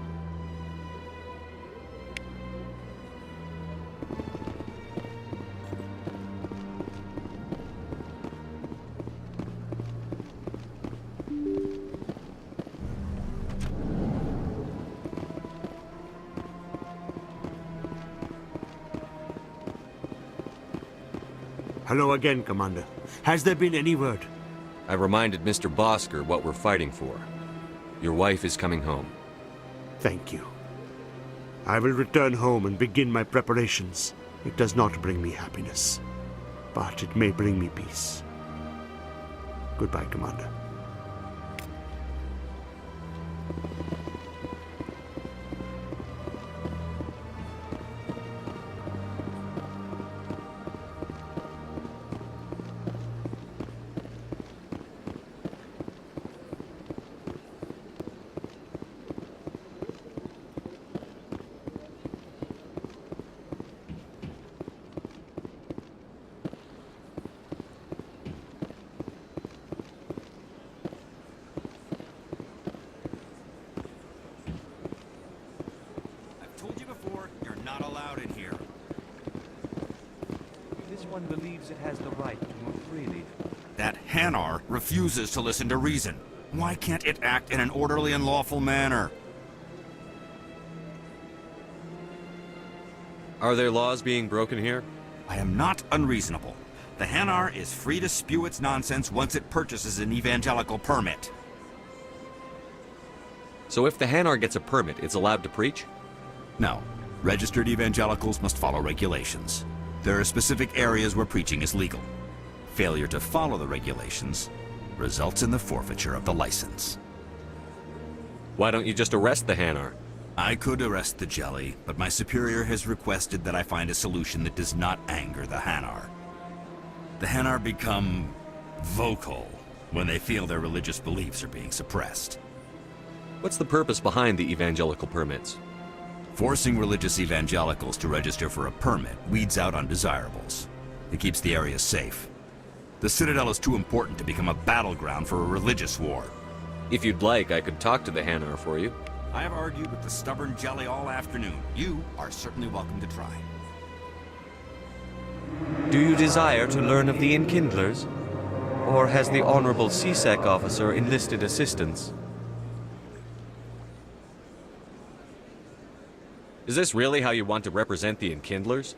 Hello again, Commander. Has there been any word? I reminded Mr. Bosker what we're fighting for. Your wife is coming home. Thank you. I will return home and begin my preparations. It does not bring me happiness, but it may bring me peace. Goodbye, Commander. Believes it has the right to move freely. That Hanar refuses to listen to reason. Why can't it act in an orderly and lawful manner? Are there laws being broken here? I am not unreasonable. The Hanar is free to spew its nonsense once it purchases an evangelical permit. So if the Hanar gets a permit, it's allowed to preach? No. Registered evangelicals must follow regulations. There are specific areas where preaching is legal. Failure to follow the regulations results in the forfeiture of the license. Why don't you just arrest the Hanar? I could arrest the Jelly, but my superior has requested that I find a solution that does not anger the Hanar. The Hanar become vocal when they feel their religious beliefs are being suppressed. What's the purpose behind the evangelical permits? Forcing religious evangelicals to register for a permit weeds out undesirables. It keeps the area safe. The Citadel is too important to become a battleground for a religious war. If you'd like, I could talk to the Hanar for you. I have argued with the stubborn Jelly all afternoon. You are certainly welcome to try. Do you desire to learn of the Enkindlers? Or has the Honorable CSEC officer enlisted assistance? Is this really how you want to represent the Enkindlers?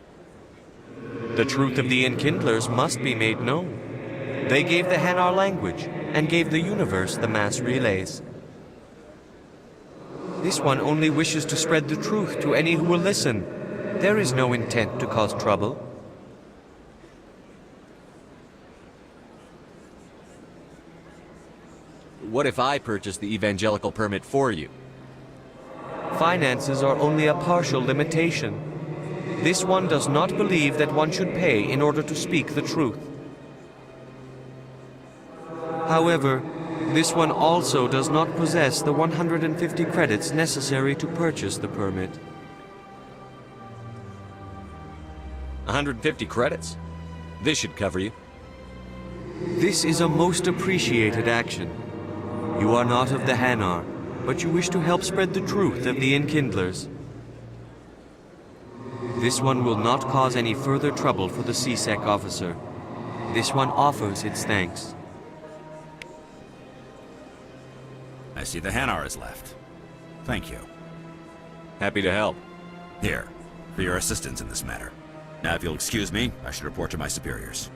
The truth of the Enkindlers must be made known. They gave the Hanar language, and gave the universe the mass relays. This one only wishes to spread the truth to any who will listen. There is no intent to cause trouble. What if I purchase the evangelical permit for you? Finances are only a partial limitation. This one does not believe that one should pay in order to speak the truth. However, this one also does not possess the 150 credits necessary to purchase the permit. 150 credits? This should cover you. This is a most appreciated action. You are not of the Hanar, but you wish to help spread the truth of the Enkindlers. This one will not cause any further trouble for the CSEC officer. This one offers its thanks. I see the Hanar is left. Thank you. Happy to help. Here, for your assistance in this matter. Now, if you'll excuse me, I should report to my superiors.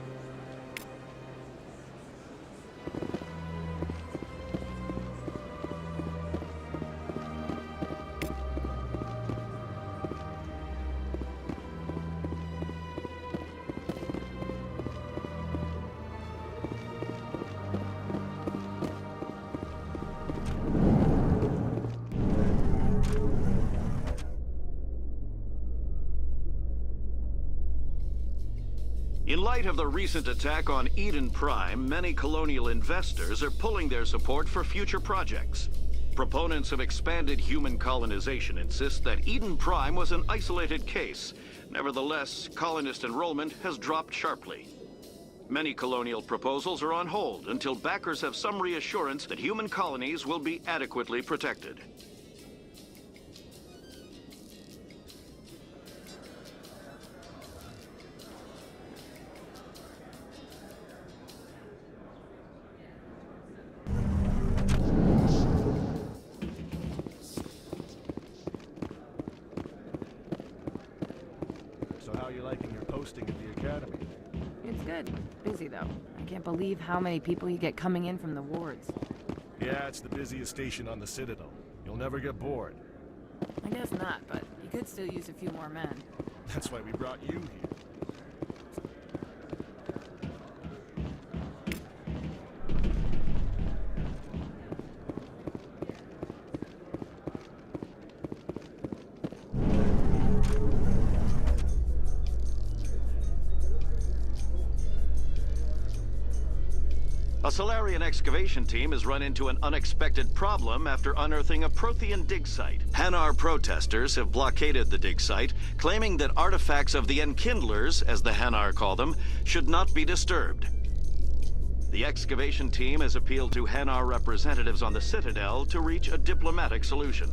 In light of the recent attack on Eden Prime, many colonial investors are pulling their support for future projects. Proponents of expanded human colonization insist that Eden Prime was an isolated case. Nevertheless, colonist enrollment has dropped sharply. Many colonial proposals are on hold until backers have some reassurance that human colonies will be adequately protected. Posting at the academy. It's good. Busy, though. I can't believe how many people you get coming in from the wards. Yeah, it's the busiest station on the Citadel. You'll never get bored. I guess not, but you could still use a few more men. That's why we brought you here. A Solarian excavation team has run into an unexpected problem after unearthing a Prothean dig site. Hanar protesters have blockaded the dig site, claiming that artifacts of the Enkindlers, as the Hanar call them, should not be disturbed. The excavation team has appealed to Hanar representatives on the Citadel to reach a diplomatic solution.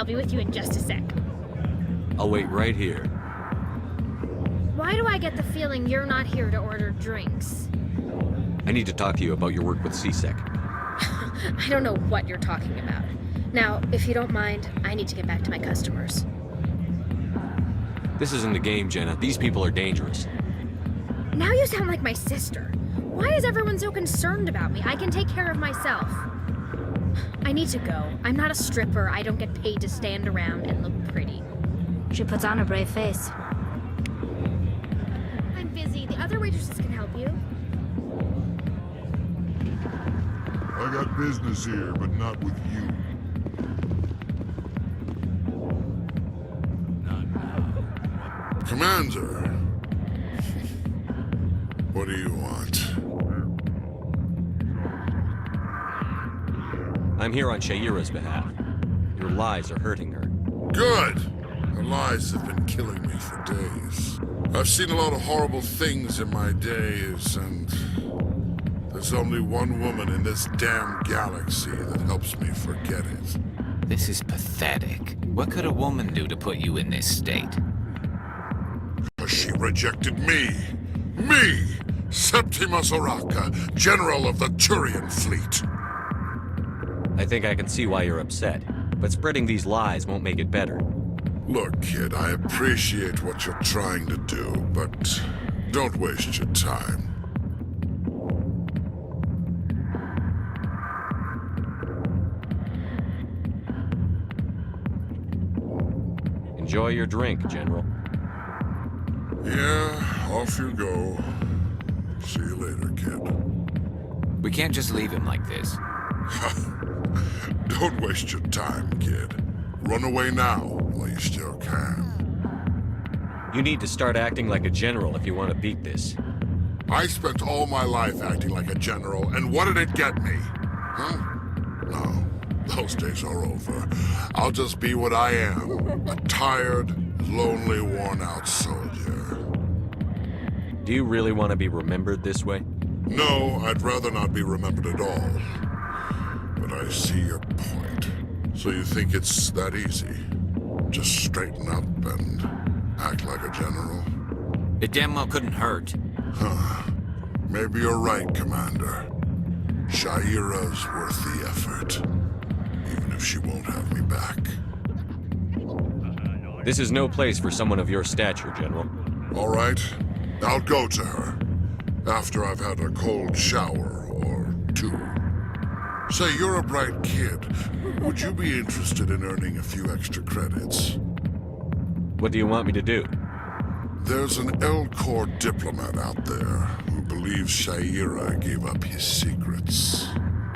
I'll be with you in just a sec. I'll wait right here. Why do I get the feeling you're not here to order drinks? I need to talk to you about your work with CSEC. I don't know what you're talking about. Now, if you don't mind, I need to get back to my customers. This isn't a game, Jenna. These people are dangerous. Now you sound like my sister. Why is everyone so concerned about me? I can take care of myself. I need to go. I'm not a stripper. I don't get paid to stand around and look pretty. She puts on a brave face. I'm busy. The other waitresses can help you. I got business here, but not with you. Commander! What do you want? I'm here on Shaira's behalf. Your lies are hurting her. Good! Her lies have been killing me for days. I've seen a lot of horrible things in my days, and there's only one woman in this damn galaxy that helps me forget it. This is pathetic. What could a woman do to put you in this state? She rejected me! Me! Septimus Oraka, General of the Turian Fleet! I think I can see why you're upset, but spreading these lies won't make it better. Look, kid, I appreciate what you're trying to do, but don't waste your time. Enjoy your drink, General. Yeah, off you go. See you later, kid. We can't just leave him like this. Don't waste your time, kid. Run away now, while you still can. You need to start acting like a general if you want to beat this. I spent all my life acting like a general, and what did it get me? Huh? No, those days are over. I'll just be what I am. A tired, lonely, worn-out soldier. Do you really want to be remembered this way? No, I'd rather not be remembered at all. But I see your point. So you think it's that easy? Just straighten up and act like a general? It damn well couldn't hurt. Huh. Maybe you're right, Commander. Shaira's worth the effort. Even if she won't have me back. This is no place for someone of your stature, General. All right. I'll go to her. After I've had a cold shower or two. Say, you're a bright kid. Would you be interested in earning a few extra credits? What do you want me to do? There's an Elcor diplomat out there who believes Shaira gave up his secrets.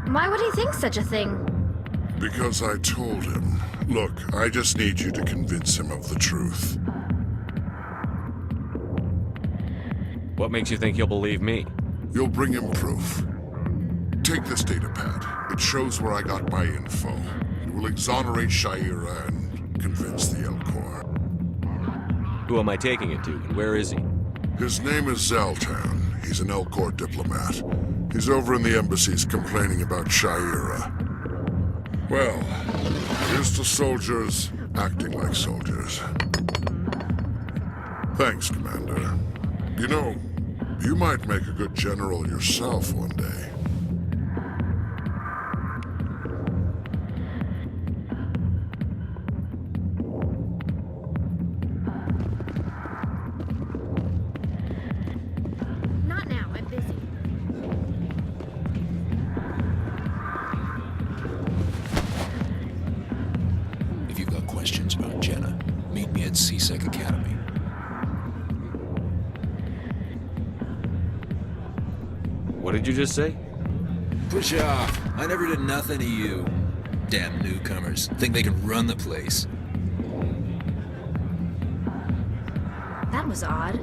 Why would he think such a thing? Because I told him. Look, I just need you to convince him of the truth. What makes you think he'll believe me? You'll bring him proof. Take this datapad. It shows where I got my info. It will exonerate Shaira and convince the Elcor. Who am I taking it to, and where is he? His name is Zaltan. He's an Elcor diplomat. He's over in the embassies complaining about Shaira. Well, here's to soldiers acting like soldiers. Thanks, Commander. You know, you might make a good general yourself one day. Not now, I'm busy. If you've got questions about Jenna, meet me at CSEC Academy. What did you just say? Push off. I never did nothing to you. Damn newcomers. Think they can run the place. That was odd.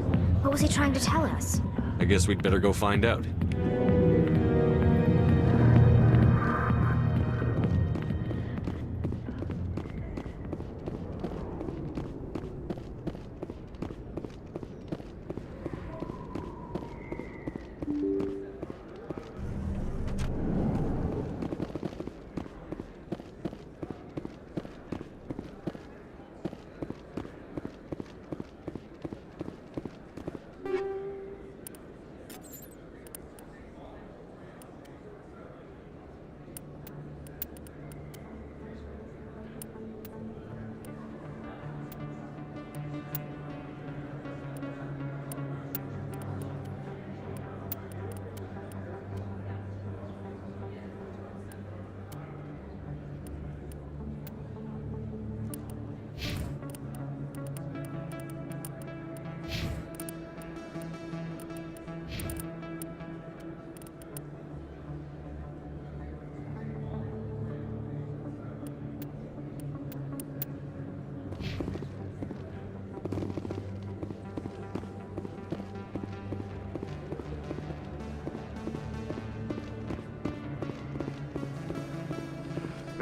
What was he trying to tell us? I guess we'd better go find out.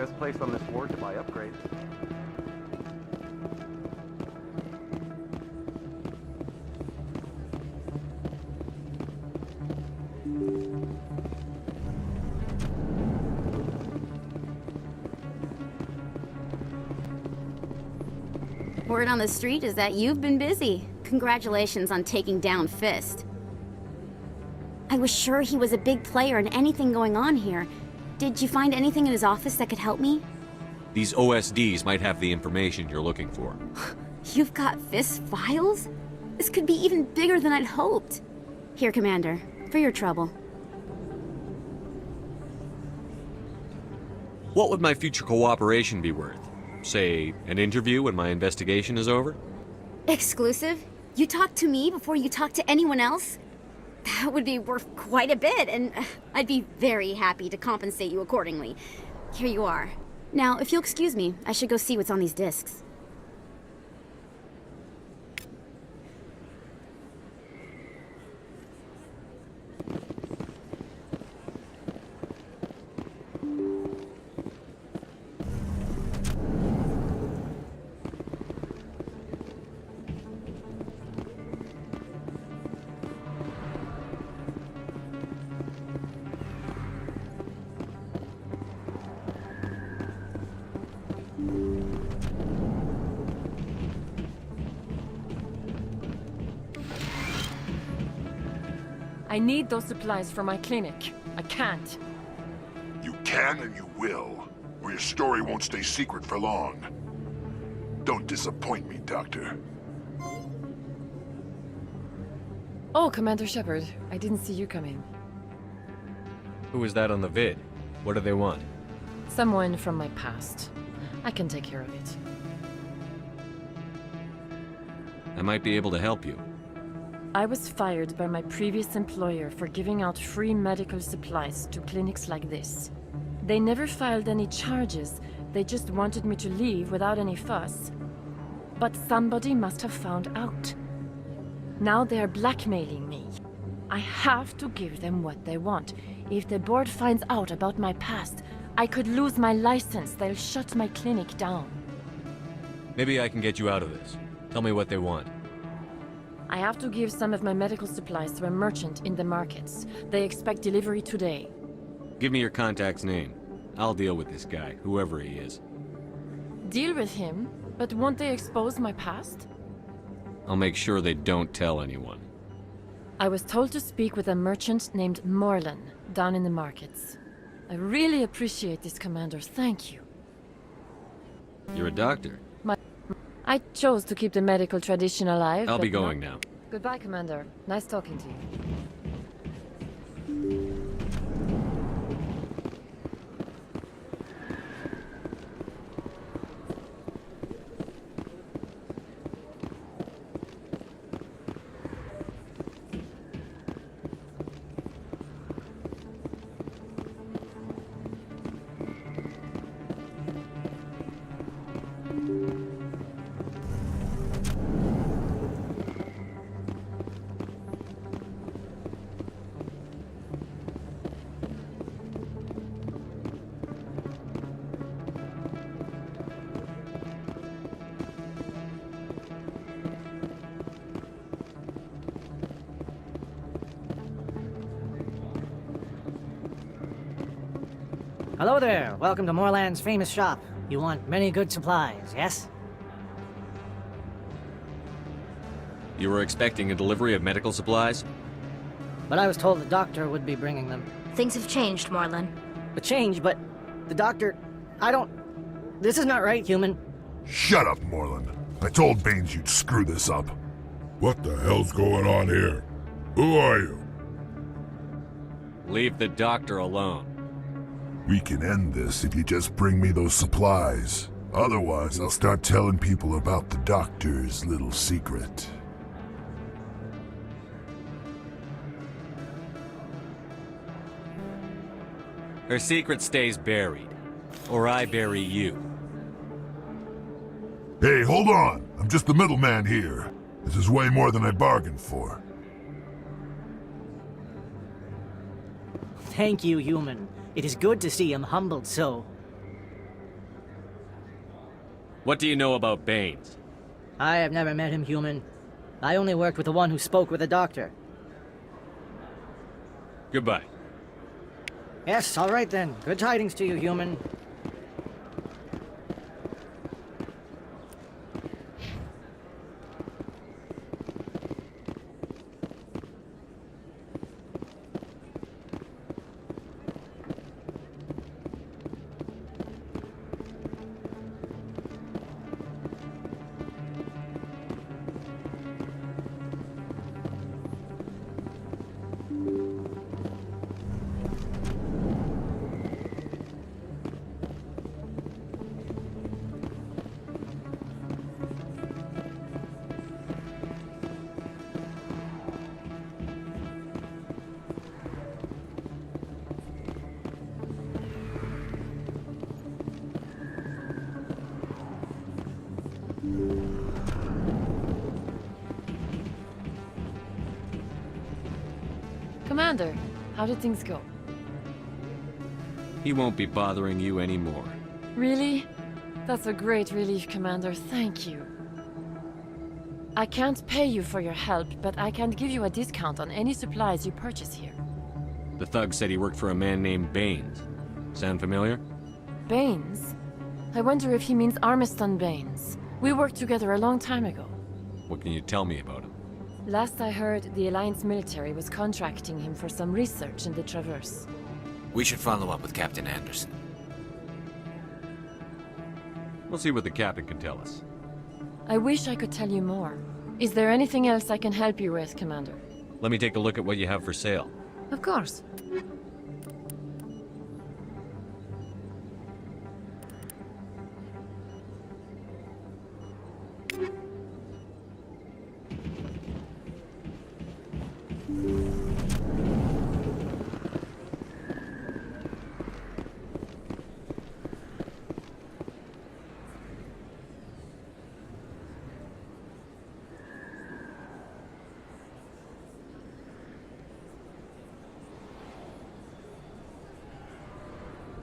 Best place on this ward to buy upgrades. Word on the street is that you've been busy. Congratulations on taking down Fist. I was sure he was a big player in anything going on here. Did you find anything in his office that could help me? These OSDs might have the information you're looking for. You've got Fist's files? This could be even bigger than I'd hoped. Here, Commander, for your trouble. What would my future cooperation be worth? Say, an interview when my investigation is over? Exclusive? You talk to me before you talk to anyone else? That would be worth quite a bit, and I'd be very happy to compensate you accordingly. Here you are. Now, if you'll excuse me, I should go see what's on these discs. I need those supplies for my clinic. I can't. You can and you will, or your story won't stay secret for long. Don't disappoint me, Doctor. Oh, Commander Shepard, I didn't see you coming. Who was that on the vid? What do they want? Someone from my past. I can take care of it. I might be able to help you. I was fired by my previous employer for giving out free medical supplies to clinics like this. They never filed any charges, they just wanted me to leave without any fuss. But somebody must have found out. Now they are blackmailing me. I have to give them what they want. If the board finds out about my past, I could lose my license. They'll shut my clinic down. Maybe I can get you out of this. Tell me what they want. I have to give some of my medical supplies to a merchant in the markets. They expect delivery today. Give me your contact's name. I'll deal with this guy, whoever he is. Deal with him? But won't they expose my past? I'll make sure they don't tell anyone. I was told to speak with a merchant named Morlan, down in the markets. I really appreciate this, Commander. Thank you. You're a doctor. I chose to keep the medical tradition alive. I'll be but going now. Goodbye, Commander. Nice talking to you. Hello there. Welcome to Moorland's famous shop. You want many good supplies, yes? You were expecting a delivery of medical supplies? But I was told the doctor would be bringing them. Things have changed, Morlan. A change, but the doctor... I don't... This is not right, human. Shut up, Morlan. I told Baines you'd screw this up. What the hell's going on here? Who are you? Leave the doctor alone. We can end this if you just bring me those supplies. Otherwise, I'll start telling people about the doctor's little secret. Her secret stays buried. Or I bury you. Hey, hold on! I'm just the middleman here. This is way more than I bargained for. Thank you, human. It is good to see him humbled so. What do you know about Baines? I have never met him, human. I only worked with the one who spoke with the doctor. Goodbye. Yes, all right then. Good tidings to you, human. Commander, how did things go? He won't be bothering you anymore. Really? That's a great relief, Commander. Thank you. I can't pay you for your help, but I can give you a discount on any supplies you purchase here. The thug said he worked for a man named Baines. Sound familiar? Baines? I wonder if he means Armiston Baines. We worked together a long time ago. What can you tell me about him? Last I heard, the Alliance military was contracting him for some research in the Traverse. We should follow up with Captain Anderson. We'll see what the captain can tell us. I wish I could tell you more. Is there anything else I can help you with, Commander? Let me take a look at what you have for sale. Of course.